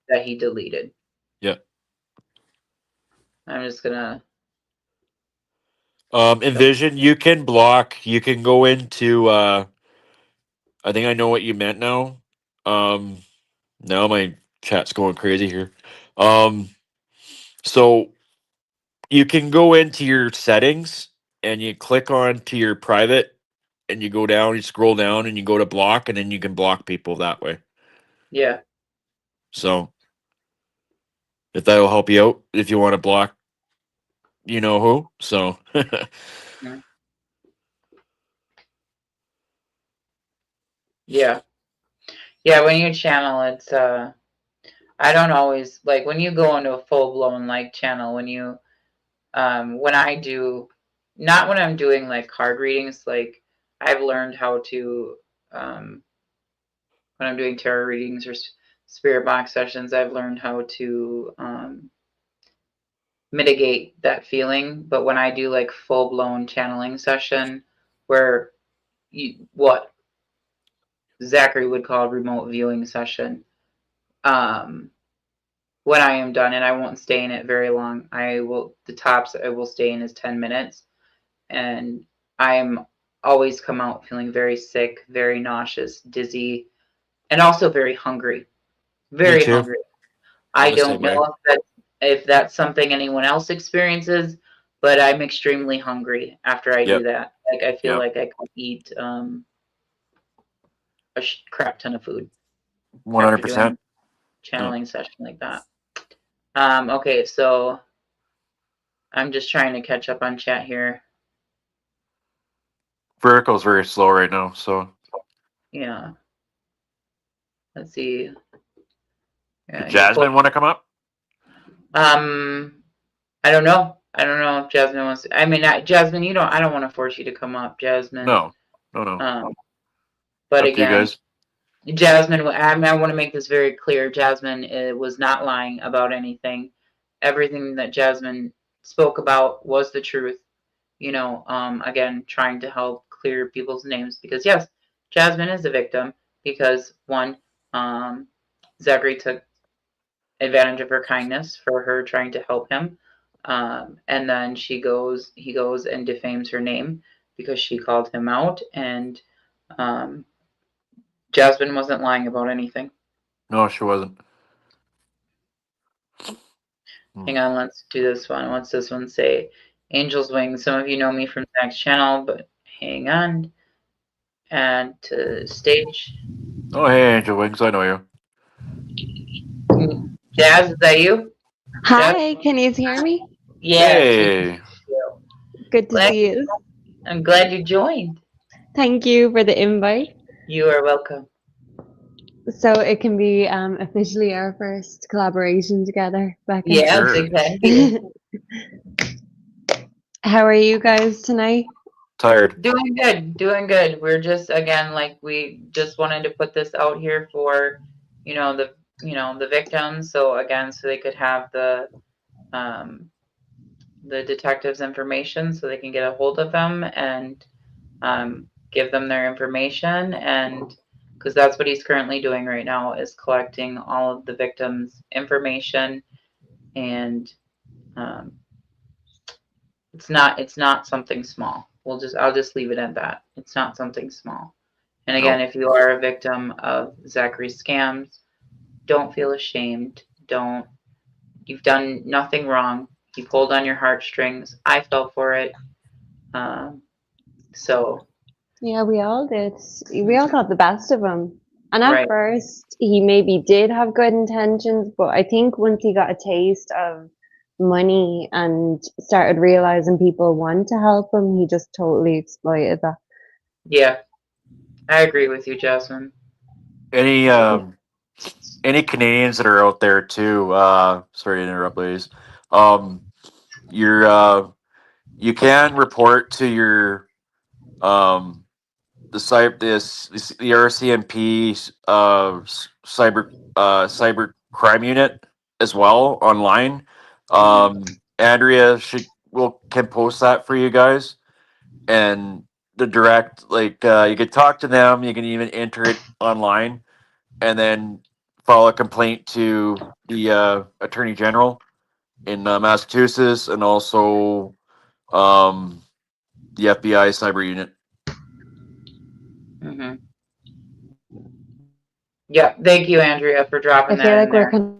that he deleted. yeah. I'm just gonna show. Envision, you can block. You can go into. I think I know what you meant now. Um, Now my chat's going crazy here. Um, so you can go into your settings and you click on to your private and you go down, you scroll down and you go to block and then you can block people that way. Yeah, So if that'll help you out, if you want to block, you know who. So yeah, yeah. When you channel, it's I don't always like when you go into a full blown like channel. When I do, not when I'm doing like card readings. Like I've learned how to um, when I'm doing tarot readings or spirit box sessions. I've learned how to mitigate that feeling. But when I do like full blown channeling session, where what Zachary would call a remote viewing session. Um, when I am done, and I won't stay in it very long. The tops I will stay in is 10 minutes, and I'm always come out feeling very sick, very nauseous, dizzy, and also very hungry. Me Very too. hungry. I'm I the don't same way. know if that's something anyone else experiences, but I'm extremely hungry after I do Yep. that. Like I feel Yep. like I could eat a crap ton of food after doing a 100%. Yep. channeling session like that. Okay, so I'm just trying to catch up on chat here. Vertical's very slow right now, so Yeah. Let's see. did Yeah, you Jasmine want to come up? I don't know. I don't know if Jasmine wants. I mean, Jasmine, you don't. I don't want to force you to come up, Jasmine. No. No. But Up to you again, guys. Jasmine, I want to make this very clear. Jasmine was not lying about anything. Everything that Jasmine spoke about was the truth. You know, again, trying to help clear people's names because yes, Jasmine is a victim because one, Zachary took advantage of her kindness for her trying to help him. And then he goes and defames her name because she called him out. And um, Jasmine wasn't lying about anything. No, she wasn't. Hang on, let's do this one. What's this one say? Angel's Wings. Some of you know me from Zach's channel, but hang on. Add to stage. Oh, hey, Angel Wings. I know you. Jazz, is that you? Jazz? Hi, can you hear me? Yes, we can Hey. hear you. Good to Glad, see you. I'm glad you joined. Thank you for the invite. You are welcome. So it can be officially our first collaboration together, Becca. Yes, Sure. exactly. How are you guys tonight? Tired. Doing good, doing good. We're just again like we just wanted to put this out here for, the victims. So again, so they could have the detective's information, so they can get a hold of them and give them their information, and because that's what he's currently doing right now is collecting all of the victims' information, and um, it's not something small. I'll just leave it at that. It's not something small. And again, Nope. if you are a victim of Zachary scams, don't feel ashamed. You've done nothing wrong. He pulled on your heartstrings. I fell for it. So Yeah, we all did. We all thought the best of him. And at right, first, he maybe did have good intentions, but I think once he got a taste of money and started realizing people want to help him, he just totally exploited that. yeah, I agree with you, Jasmine. Any Canadians that are out there too, sorry to interrupt, ladies. Um you're you can report to your the RCMP cyber crime unit as well online. Andrea can post that for you guys, and the direct you could talk to them. You can even enter it online, and then file a complaint to the Attorney General in Massachusetts, and also um, the FBI cyber unit. Mm-hmm. Yeah, thank you, Andrea, for dropping I feel that in like we're there. kind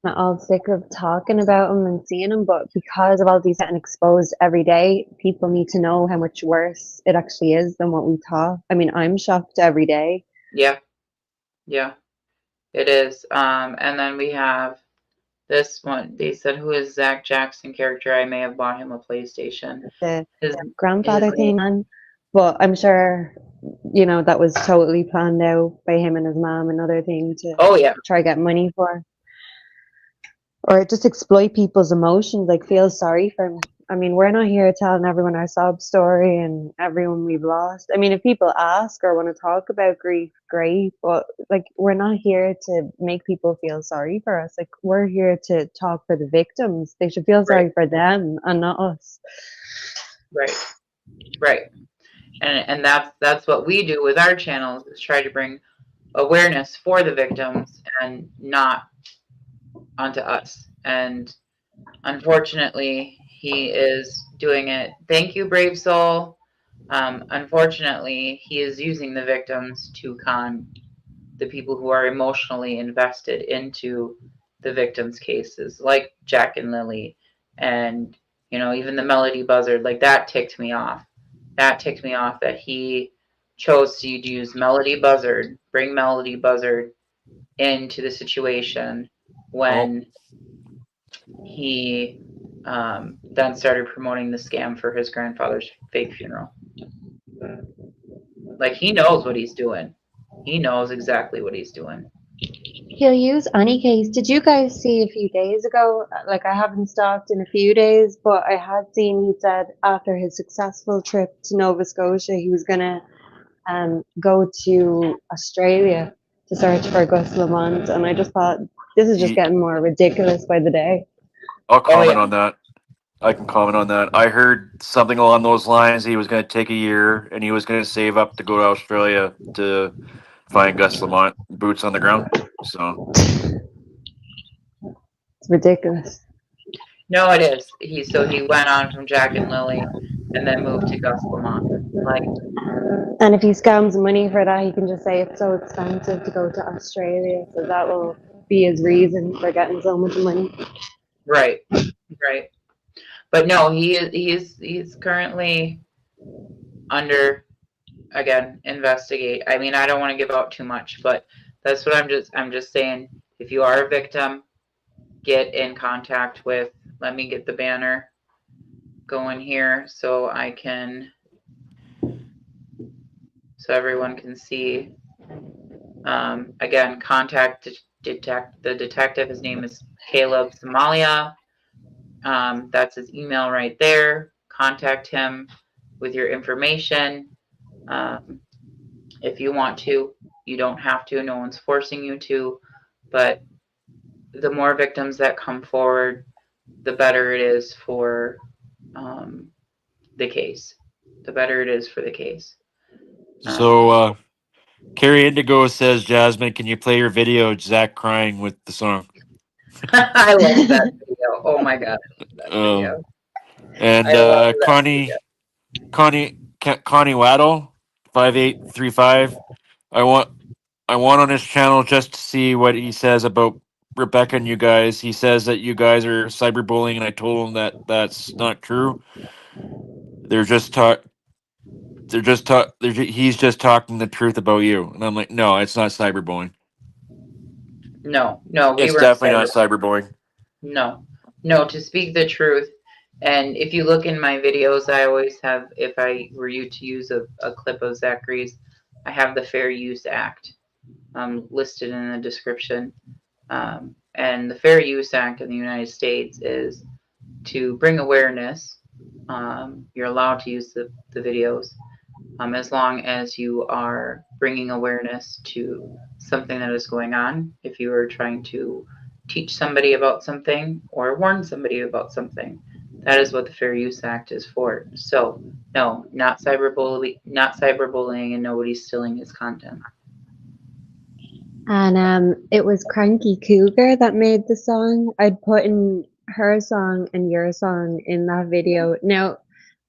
of all sick of talking about him and seeing him, but because of all these getting exposed every day, people need to know how much worse it actually is than what we thought. I mean, I'm shocked every day. Yeah, yeah, it is. And then we have this one. They said, "Who is Zach Jackson character? I may have bought him a PlayStation." The His grandfather name. thing, man. But I'm sure, that was totally planned out by him and his mom, another thing to Oh yeah, try get money for. Or just exploit people's emotions, like feel sorry for them. I mean, we're not here telling everyone our sob story and everyone we've lost. I mean, if people ask or want to talk about grief, great, but like we're not here to make people feel sorry for us. Like we're here to talk for the victims. They should feel sorry for them and not us. right. And that's what we do with our channels is try to bring awareness for the victims and not onto us. And unfortunately, he is doing it. Thank you, Brave Soul. Unfortunately, he is using the victims to con the people who are emotionally invested into the victims' cases, like Jack and Lily, and even the Melody Buzzard. Like, that ticked me off. That ticked me off that he chose to use Melody Buzzard, bring Melody Buzzard into the situation when he then started promoting the scam for his grandfather's fake funeral. Like, he knows what he's doing. He knows exactly what he's doing. He'll use any case. Did you guys see a few days ago? Like, I haven't stalked in a few days, but I had seen he said after his successful trip to Nova Scotia, he was gonna go to Australia to search for Gus Lamont, and I just thought this is just getting more ridiculous by the day. I'll Oh, comment yeah. on that. I can comment on that. I heard something along those lines. He was going to take a year and he was going to save up to go to Australia to find Gus Lamont, boots on the ground. So It's ridiculous. No, it is. He went on from Jack and Lily and then moved to Gus Lamont. Like, And if he scams money for that, he can just say it's so expensive to go to Australia, so that will be his reason for getting so much money. right. But no, he's currently under, again, investigate. I mean, I don't want to give out too much, but that's what I'm just saying. If you are a victim, get in contact with, let me get the banner going here so everyone can see. Again, contact the detective. His name is Caleb Somalia. That's his email right there. Contact him with your information. If you want to, you don't have to. No one's forcing you to. But the more victims that come forward, the better it is for the case. The better it is for the case. So Carrie Indigo says, Jasmine, can you play your video, Zach crying with the song? I love that video. Oh my god, that video. And I love that video. Connie Waddle, 5835. I want on his channel just to see what he says about Rebecca and you guys. He says that you guys are cyberbullying, and I told him that that's not true. They're just talk. He's just talking the truth about you, and I'm like, no, it's not cyberbullying. No, we It's weren't definitely not cyberbullying. No, to speak the truth. And if you look in my videos, I always have, if I were you to use a clip of Zachery's, I have the Fair Use Act listed in the description. And the Fair Use Act in the United States is to bring awareness. You're allowed to use the videos as long as you are bringing awareness to something that is going on. If you are trying to teach somebody about something or warn somebody about something, that is what the Fair Use Act is for. So no, not cyberbullying, and nobody's stealing his content. And it was Cranky Cougar that made the song. I'd put in her song and your song in that video. Now,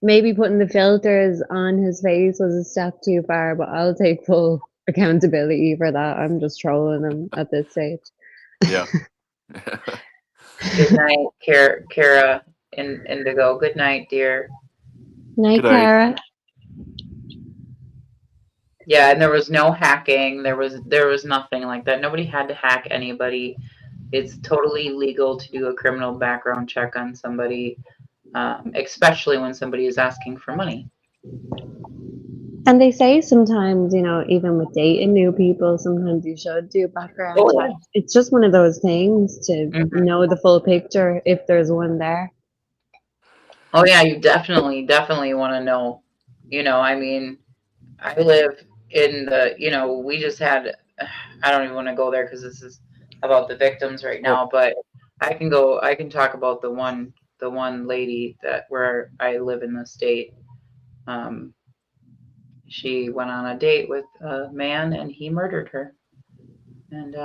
maybe putting the filters on his face was a step too far, but I'll take full accountability for that. I'm just trolling him at this stage. Yeah. Good night, Kara Indigo. Good night, dear. Night, Good night. Cara. Yeah, and there was no hacking. There was nothing like that. Nobody had to hack anybody. It's totally legal to do a criminal background check on somebody, especially when somebody is asking for money. And they say sometimes, even with dating new people, sometimes you should do a background check. It's just one of those things to know the full picture if there's one there. Oh yeah, you definitely want to know. I mean, I live in the, we just had, I don't even want to go there because this is about the victims right now, but I can talk about the one lady where I live in the state. She went on a date with a man and he murdered her. And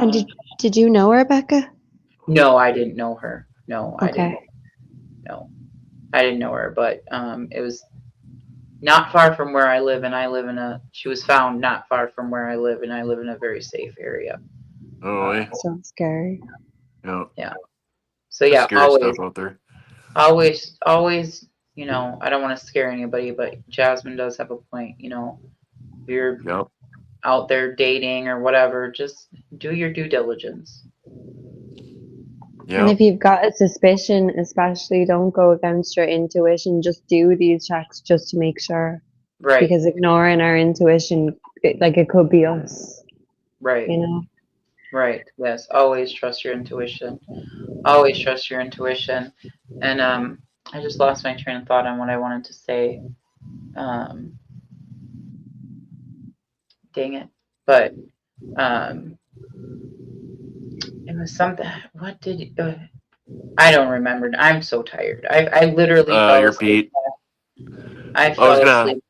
did you know her, Becca? No, I didn't know her. No, Okay. I didn't know her, but it not far from where I live, and I live in a. She was found not far from where I live, and I live in a very safe area. Oh, eh? Sounds scary. Yeah. Yeah. So There's yeah, scary stuff out there. always. You know, I don't want to scare anybody, but Jasmine does have a point. You know, if you're Yep. out there dating or whatever, just do your due diligence. And Yep. if you've got a suspicion, especially don't go against your intuition. Just do these checks just to make sure. Right. Because ignoring our intuition, it could be us. Right. You know. Right. Yes. Always trust your intuition. Always trust your intuition. And I just lost my train of thought on what I wanted to say. Dang it. But it was something. What did I don't remember. I'm so tired. I literally fell You're asleep. beat. I I was fell gonna asleep.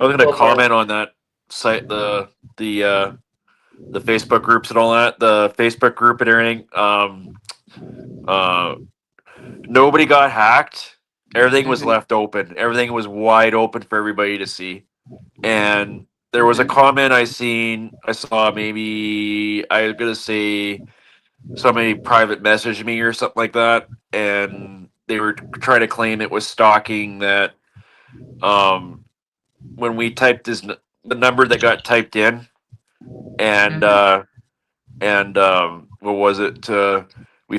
I was gonna Go for it. comment on that site, the Facebook groups and all that, the Facebook group and everything. Uh, Nobody got hacked. Everything was Mhm. left open. Everything was wide open for everybody to see. And there was a Mhm. comment I saw maybe I was gonna say somebody private messaged me or something like that, and they were trying to claim it was stalking that um when we typed the number that got typed in and Mhm. what was it we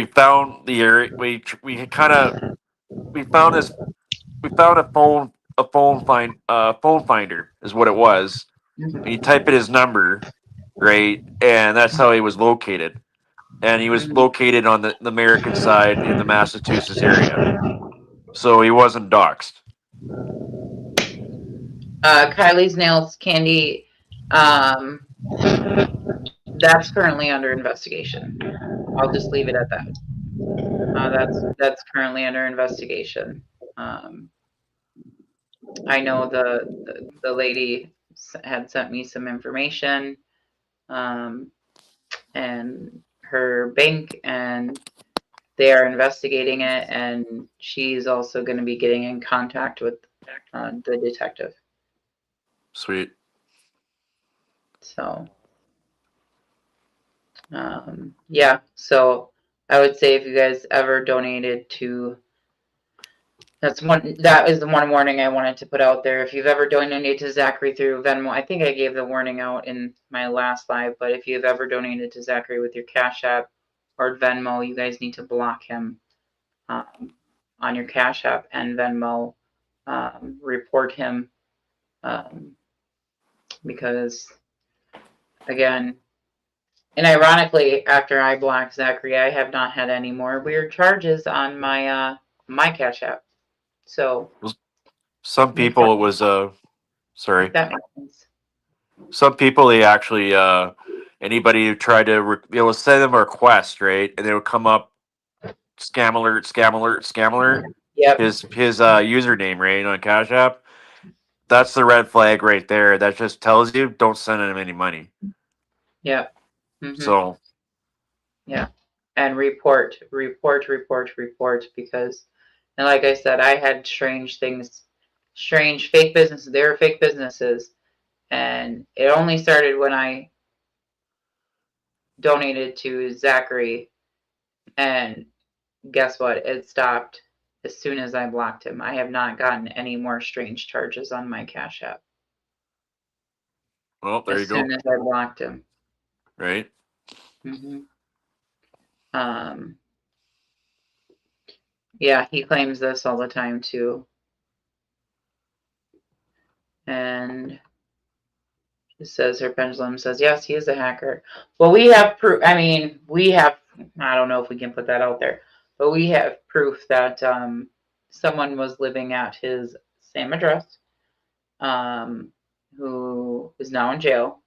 found the area we kind of we found his we found a phone finder is what it was. Mhm. And you type in his number, right, and that's how he was located. And he was Mhm. located on the American side in the Massachusetts area, so he wasn't doxxed. Kylie's nails candy. Um, that's currently under investigation. I'll just leave it at that. That's currently under investigation. I know the lady had sent me some information, and her bank, and they are investigating it, and she's also going to be getting in contact with the detective. Sweet. So, yeah. So I would say if you guys ever donated to, that is the one warning I wanted to put out there. If you've ever donated to Zachery through Venmo, I think I gave the warning out in my last live, but if you've ever donated to Zachery with your Cash App or Venmo, you guys need to block him on your Cash App and Venmo. Report him because, again, and ironically, after I blocked Zachery, I have not had any more weird charges on my Cash App. So Some make people it was make sorry. that make sense. Some people they actually anybody who tried to it will send them a request, right, and they would come up scam alert, scam alert, scam alert. Yep. His username, right, on Cash App. That's the red flag right there. That just tells you don't send him any money. Yep. Mm-hmm. So Yeah. And report because, and like I said, I had strange things, strange fake businesses. They were fake businesses, and it only started when I donated to Zachery, and guess what? It stopped as soon as I blocked him. I have not gotten any more strange charges on my Cash App well, there you as soon go. as I blocked him. Right. Mm-hmm. Yeah, he claims this all the time too. And it says her pendulum says, yes, he is a hacker. Well, we have proof. I mean, I don't know if we can put that out there, but we have proof that someone was living at his same address, who is now in jail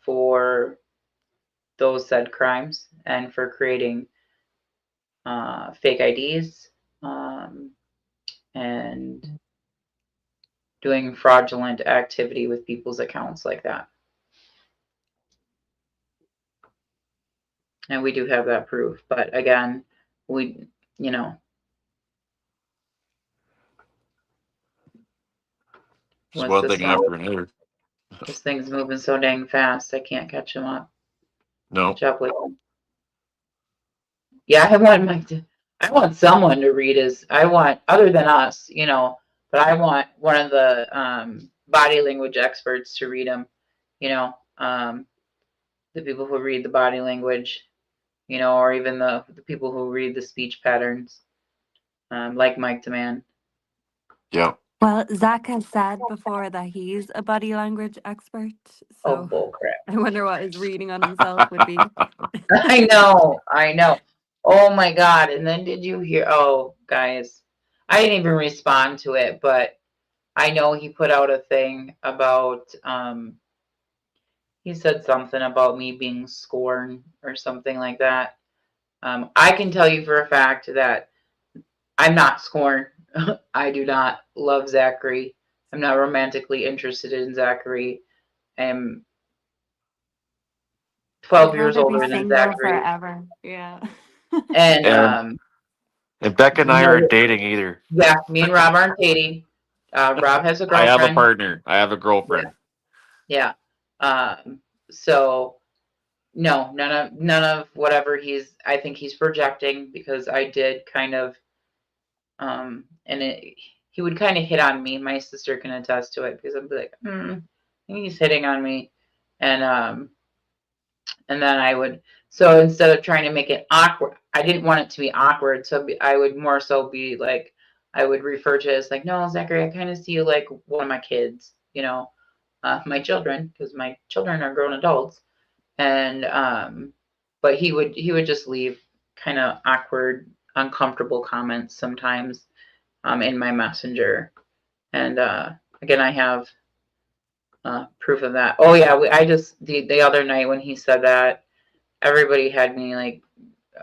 for those said crimes and for creating fake IDs and doing fraudulent activity with people's accounts like that. And we do have that proof. But again, we, you know, Just with one this thing one. after another. This thing's moving so dang fast, I can't catch him up. No. Catch up with him. Yeah, I want someone to read other than us, but I want one of the body language experts to read them, the people who read the body language, or even the people who read the speech patterns, like Mike Demand. Yeah. Well, Zach has said before that he's a body language expert, Oh, so bullcrap. I wonder what his reading on himself would be. I know. Oh my God. And then did you hear? Oh, guys, I didn't even respond to it, but I know he put out a thing about, he said something about me being scorned or something like that. I can tell you for a fact that I'm not scorned. I do not love Zachery. I'm not romantically interested in Zachery. I'm 12 I'd years rather be older than single Zachery. forever. Yeah. And And Becca and I no, aren't dating either. yeah, me and Rob aren't dating. Rob has a I have a girlfriend. partner. I have a girlfriend. Yeah. So no, none of whatever I think he's projecting, because I did kind of, he would kind of hit on me. My sister can attest to it, because I'd be like, I think he's hitting on me. And then I would, so instead of trying to make it awkward, I didn't want it to be awkward. So I would more so be like, I would refer to it as like, no, Zachery, I kind of see you like one of my kids, my children, because my children are grown adults. And, but he would just leave kind of awkward, uncomfortable comments sometimes, in my messenger. And, again, I have, proof of that. Oh yeah, the other night when he said that, everybody had me like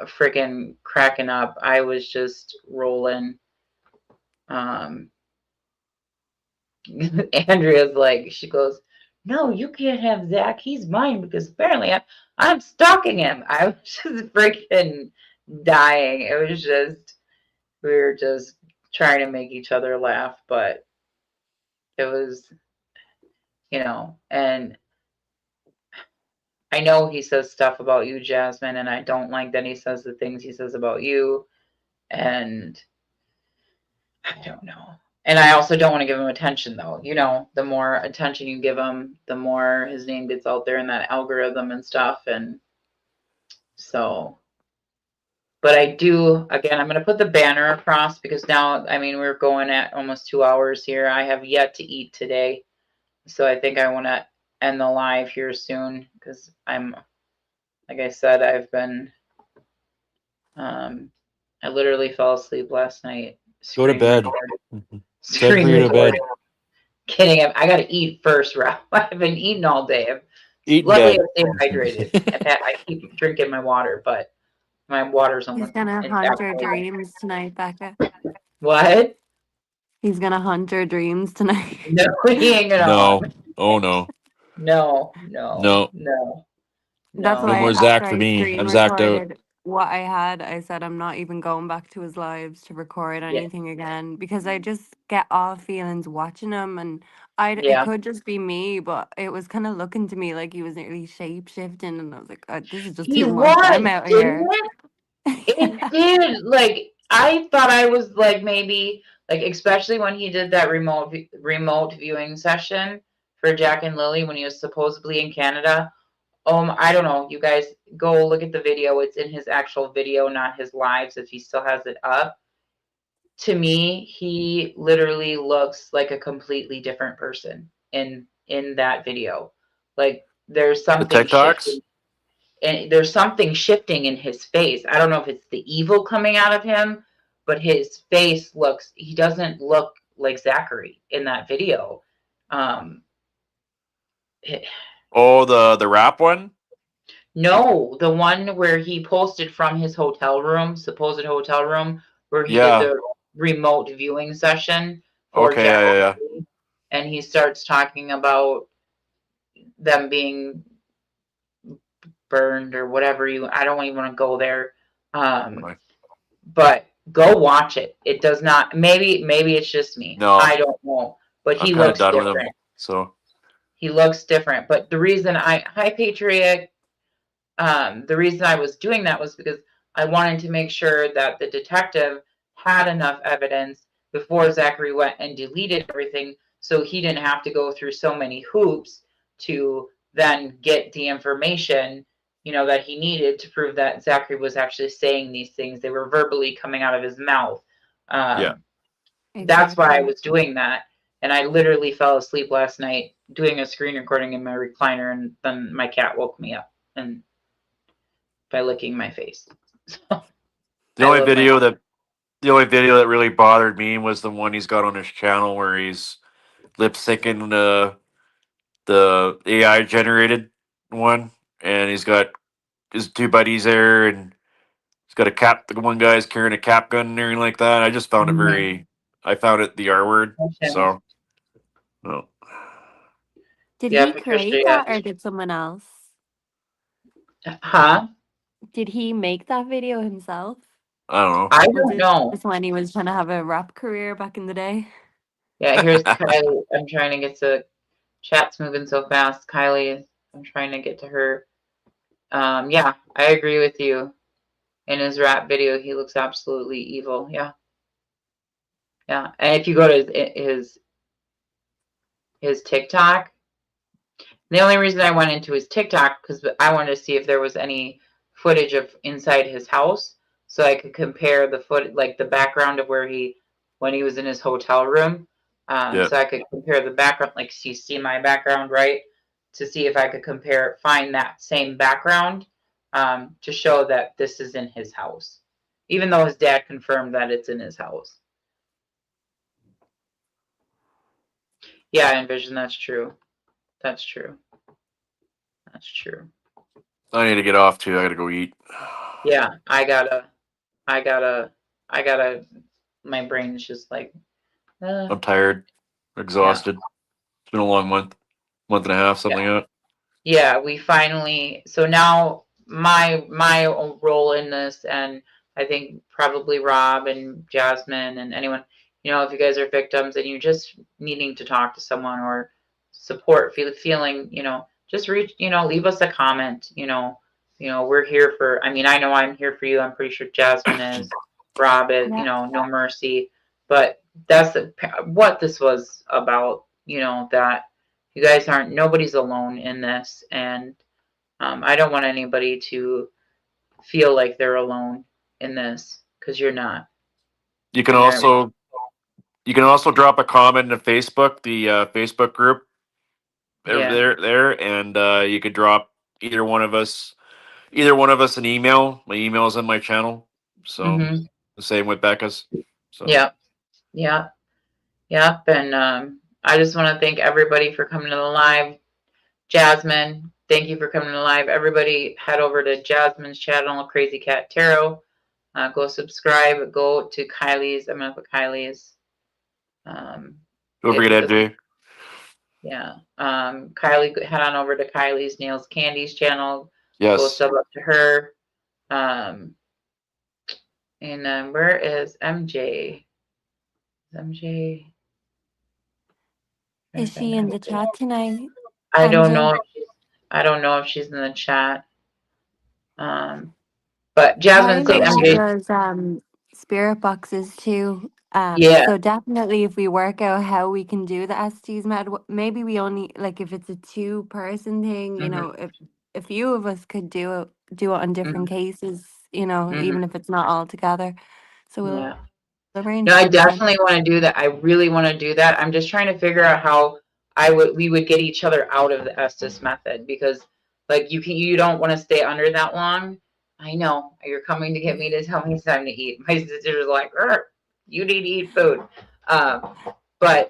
freaking cracking up. I was just rolling. Andrea's like, she goes, no, you can't have Zach. He's mine, because apparently I'm stalking him. I was just freaking dying. It was just, we were just trying to make each other laugh, but it was, and I know he says stuff about you, Jasmine, and I don't like that he says the things he says about you. And I don't know. And I also don't want to give him attention, though. The more attention you give him, the more his name gets out there in that algorithm and stuff. And so, but I do, again, I'm going to put the banner across, because now, I mean, we're going at almost 2 hours here. I have yet to eat today. So I think I want to end the live here soon, because like I said, I've been, I literally fell asleep last night. Go to bed. Time for you to bed. Kidding. I got to eat first, Rob. I've been eating all day. Luckily, I stay hydrated. I keep drinking my water, but my water's He's almost. gonna it's hunt your evaporated. dreams tonight, Becca. What? He's gonna hunt your dreams tonight. No, he ain't gonna. No. Oh no. No. That's No why more Zach after for I me. screen I'm Zach'd out. recorded what I had, I said I'm not even going back to his lives to record Yeah. anything again, because I just get off feelings watching him, and it Yeah. could just be me, but it was kind of looking to me like he was nearly shape shifting, and I was like, this is just He too much. I'm was, out didn't here. it? It did. Like, I thought I was like, maybe, like, especially when he did that remote viewing session for Jack and Lily when he was supposedly in Canada. I don't know. You guys go look at the video. It's in his actual video, not his lives, if he still has it up. To me, he literally looks like a completely different person in that video. Like, there's The something TikToks? shifting. And there's something shifting in his face. I don't know if it's the evil coming out of him, but his face he doesn't look like Zachery in that video. Oh, the rap one? No, the one where he posted from his supposed hotel room, where he Yeah. did the remote viewing session for Okay, Jack. yeah. And he starts talking about them being burned or whatever. I don't even want to go there. Right. But go watch it. It does not. Maybe it's just me. No. I don't know. but I'm he kind of looks done with him. different. So He looks different. But the reason hi Patriot, the reason I was doing that was because I wanted to make sure that the detective had enough evidence before Zachery went and deleted everything, so he didn't have to go through so many hoops to then get the information, that he needed to prove that Zachery was actually saying these things. They were verbally coming out of his mouth. yeah. That's why I Exactly. was doing that. And I literally fell asleep last night doing a screen recording in my recliner, and then my cat woke me up and by licking my face. The I only love my video that the only video that really bothered me was the one he's got on his channel where he's lip syncing the AI generated one, and he's got his two buddies there, and he's got a cap. The one guy's carrying a cap gun and everything like that. I just found it very. I found it the R word. So, well, Did Yeah, he Patricia, create yeah. that or did someone else? Huh? Did he make that video himself? I don't know. I Was don't it know. just when he was trying to have a rap career back in the day? Yeah, here's Kylie. I'm trying to get to chat's moving so fast. Kylie, I'm trying to get to her. Yeah, I agree with you. In his rap video, he looks absolutely evil. Yeah. Yeah. And if you go to his TikTok, the only reason I went into his TikTok because I wanted to see if there was any footage of inside his house, so I could compare the like the background of when he was in his hotel room. Yeah. So I could compare the background, like you see my background, right? To see if I could find that same background, to show that this is in his house, even though his dad confirmed that it's in his house. Yeah, I envision that's true. That's true. That's true. I need to get off too. I gotta go eat. Yeah, I gotta, I gotta. My brain's just like, I'm tired, yeah, exhausted. It's been a long month and a half, yeah, something like that. yeah. We finally. So now my role in this, and I think probably Rob and Jasmine and anyone, if you guys are victims and you're just needing to talk to someone or support, feeling, just reach, leave us a comment. We're here for. I mean, I know I'm here for you. I'm pretty sure Jasmine is. Rob is. Yeah. No mercy. But that's what this was about. That you guys aren't. Nobody's alone in this, and I don't want anybody to feel like they're alone in this because you're not. You can And there, also drop a comment in Facebook, the Facebook group yeah. there, and you could drop either one of us an email. My email's in my channel, so Mm-hmm. the same with Becca's. So Yeah. Yeah. Yep. And I just want to thank everybody for coming to the live. Jasmine, thank you for coming to the live. Everybody, head over to Jasmine's channel, Crazy Cat Tarot. Go subscribe. Go to Kylie's. I'm gonna put Kylie's. don't forget MJ. Yeah. Kylie, head on over to Kylie's Nails Candies channel. Go Yes, sub up to her. And then where is MJ? MJ. Is she in the chat tonight, I don't MJ? know. I don't know if she's in the chat. But Jasmine, say Kylie MJ. does spirit boxes too. Yeah. So definitely if we work out how we can do the STs med, maybe we only like if it's a two-person thing, Mm-hmm, if a few of us could do it on different cases, mm-hmm, even if it's not all together. So we'll yeah. arrange No, I something. definitely want to do that. I really want to do that. I'm just trying to figure out how we would get each other out of the Estes method because like you don't want to stay under that long. I know you're coming to get me to tell me it's time to eat. My sister's like, you need to eat food. But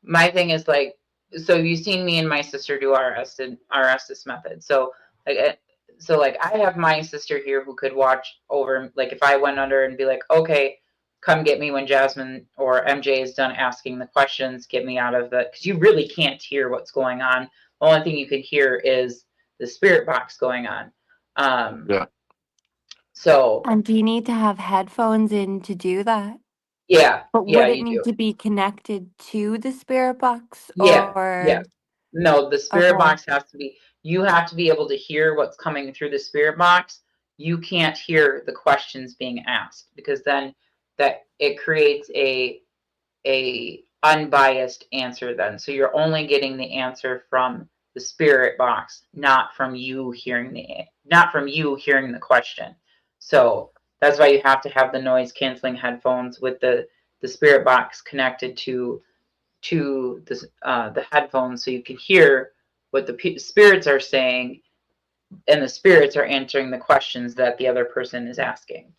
my thing is like, so you've seen me and my sister do our Estes method. So I have my sister here who could watch over, like if I went under and be like, okay, come get me when Jasmine or MJ is done asking the questions, get me out of the, because you really can't hear what's going on. The only thing you can hear is the spirit box going on. yeah. So And do you need to have headphones in to do that? Yeah, But yeah, would it you need do. to be connected to the spirit box Yeah, yeah. or No, the spirit okay. box has to be, you have to be able to hear what's coming through the spirit box. You can't hear the questions being asked, because then that it creates a unbiased answer then. So you're only getting the answer from the spirit box, not from you hearing the question. So that's why you have to have the noise canceling headphones with the spirit box connected to the headphones, so you can hear what the spirits are saying, and the spirits are answering the questions that the other person is asking.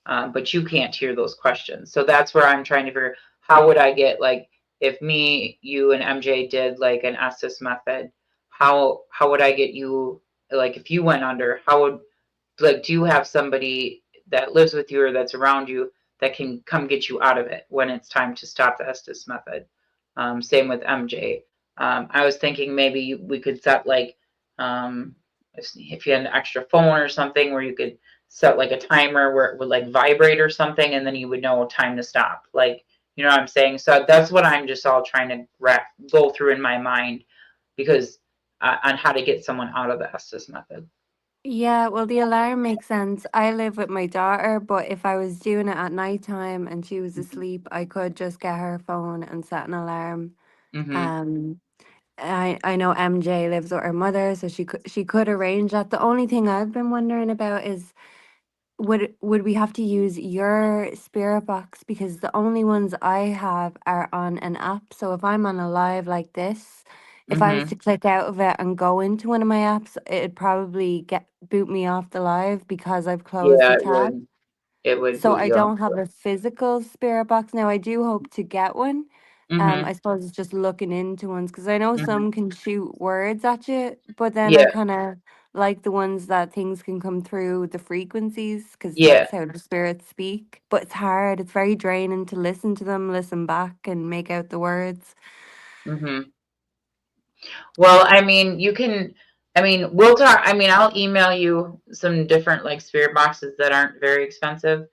But you can't hear those questions. So that's where I'm trying to figure, how would I get, like, if me, you, and MJ did like an Estes method, how would I get you, like, if you went under, how would, like, do you have somebody that lives with you or that's around you that can come get you out of it when it's time to stop the Estes method? Same with MJ. I was thinking maybe we could set, like, if you had an extra phone or something where you could set like a timer where it would like vibrate or something, and then you would know time to stop. Like, you know what I'm saying? So that's what I'm just all trying to go through in my mind, because on how to get someone out of the Estes method. Yeah, well, the alarm makes sense. I live with my daughter, but if I was doing it at nighttime and she was asleep, I could just get her phone and set an alarm. Mm-hmm. Um, I know MJ lives with her mother, so she could arrange that. The only thing I've been wondering about is would we have to use your spirit box, because the only ones I have are on an app. So if I'm on a live like this, if I was Mm-hmm. to click out of it and go into one of my apps, it'd probably get boot me off the live because I've closed Yeah, the it tab. would. It would So boot I you up. don't have a physical spirit box now. I do hope to get one. Mm-hmm. I suppose it's just looking into ones, because I know Mm-hmm. some can shoot words at you, but then I Yeah. kind of like the ones that things can come through the frequencies, because Yeah. that's how the spirits speak. But it's hard. It's very draining to listen to them, listen back, and make out the words. Mm-hmm. Well, I mean, you can, I mean, we'll talk. I mean, I'll email you some different like spirit boxes that aren't very expensive,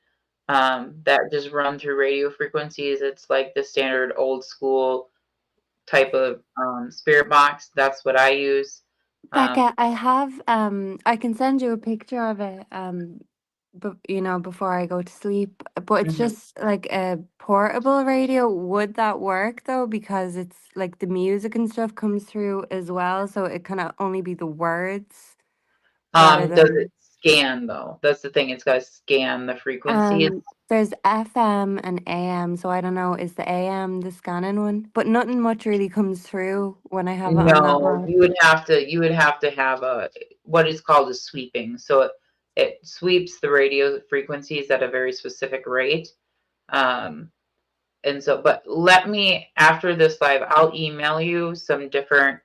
that just run through radio frequencies. It's like the standard old school type of spirit box. That's what I use. Um, Becca, I have I can send you a picture of it but before I go to sleep, but it's mhm. just like a portable radio. Would that work though, because it's like the music and stuff comes through as well, so it kind of only be the words rather Does it than scan though? That's the thing. It's got to scan the frequencies. there's FM and AM, so I don't know, is the AM the scanning one? But nothing much really comes through when I have it on that No, mode. you would have to have a what is called a sweeping. So it sweeps the radio frequencies at a very specific rate. Um, and so, but let me, after this live, I'll email you some different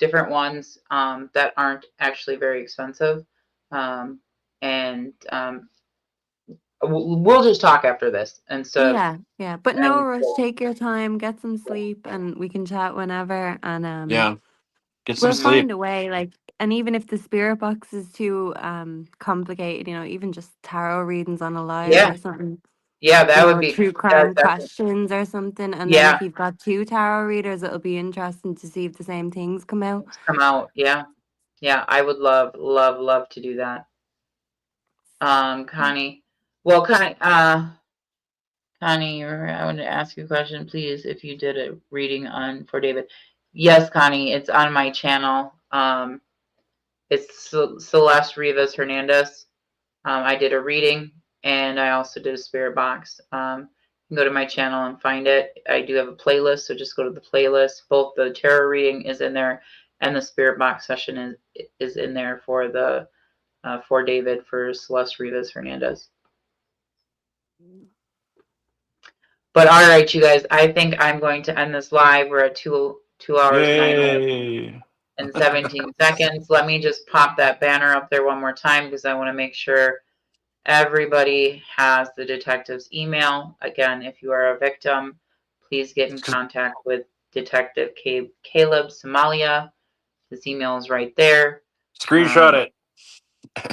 ones that aren't actually very expensive. Um, and we'll just talk after this instead of Yeah, yeah, but no trying rush. to. Take your time, get some sleep, and we can chat whenever. And Yeah. Get some we'll sleep. find a way. Like, and even if the spirit box is too complicated, even just tarot readings on a live Yeah, or something. yeah, that would be True that's crime definitely, questions or something. And then yeah, if you've got two tarot readers, it'll be interesting to see if the same things come out. it's come out. Yeah, yeah, I would love to do that. Connie, well, Connie, I want to ask you a question, please. If you did a reading on for David, yes, Connie, it's on my channel. It's Celeste Rivas Hernandez. I did a reading, and I also did a spirit box. You can go to my channel and find it. I do have a playlist, so just go to the playlist. Both the tarot reading is in there, and the spirit box session is in there for the for David for Celeste Rivas Hernandez. But all right, you guys, I think I'm going to end this live. We're at 2 hours 9 minutes Yay. and 17 seconds. Let me just pop that banner up there one more time, because I want to make sure everybody has the detective's email. Again, if you are a victim, please get in contact with Detective Caleb Somalia. His email is right there. Screenshot it.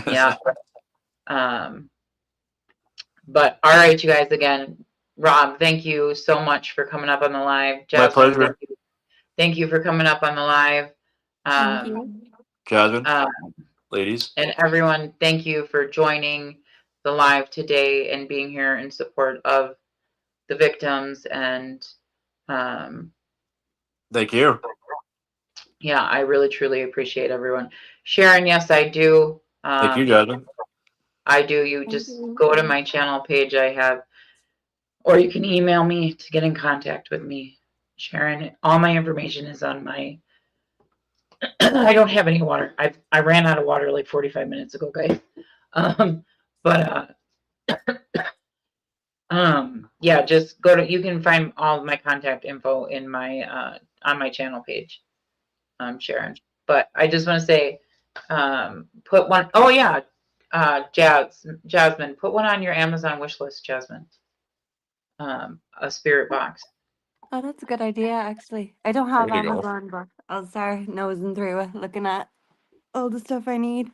Yeah. But all right, you guys, again, Rob, thank you so much for coming up on the live. My Jasmine, pleasure. thank you for coming up on the live. Thank you. Jasmine, Um, ladies. and everyone, thank you for joining the live today and being here in support of the victims. And Thank you. yeah, I really, truly appreciate everyone. Sharon, yes, I do. Thank you, Jasmine. I do. You Thank just you. go to my channel page. I have, or you can email me to get in contact with me. Sharon, all my information is on my, I don't have any water. I ran out of water like 45 minutes ago, guys. But yeah, just go to, you can find all of my contact info in my on my channel page, Sharon. But I just want to say, put one, oh yeah, Jasmine, put one on your Amazon wish list, Jasmine. A spirit box. Oh, that's a good idea, actually. I don't There have you go. Amazon, but I'll start nosing through it, looking at all the stuff I need.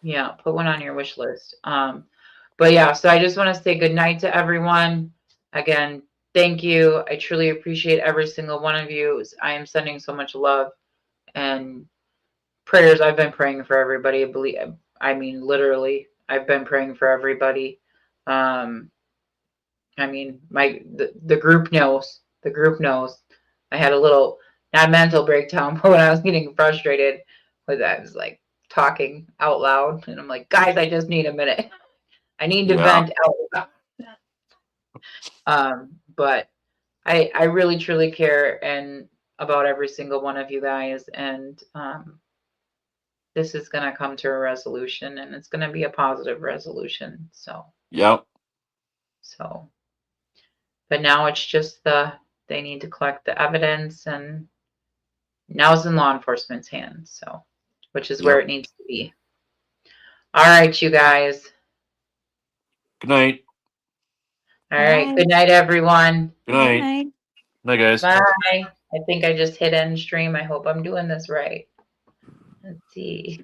Yeah, put one on your wish list. But yeah, so I just want to say good night to everyone. Again, thank you. I truly appreciate every single one of you. I am sending so much love and prayers. I've been praying for everybody. I mean, literally, I've been praying for everybody. I mean, the group knows. The group knows. I had a little, not mental breakdown, but when I was getting frustrated with that, I was like talking out loud, and I'm like, guys, I just need a minute. I need to Yeah. vent out loud. But I really truly care and about every single one of you guys, and this is gonna come to a resolution, and it's gonna be a positive resolution. Yep. So, but now it's just they need to collect the evidence, and now it's in law enforcement's hands. So, which is where Yep. it needs to be. All right, you guys. Good night. All right. Good night, everyone. Good Good night. night. Night, guys. Bye. I think I just hit end stream. I hope I'm doing this right. Let's see.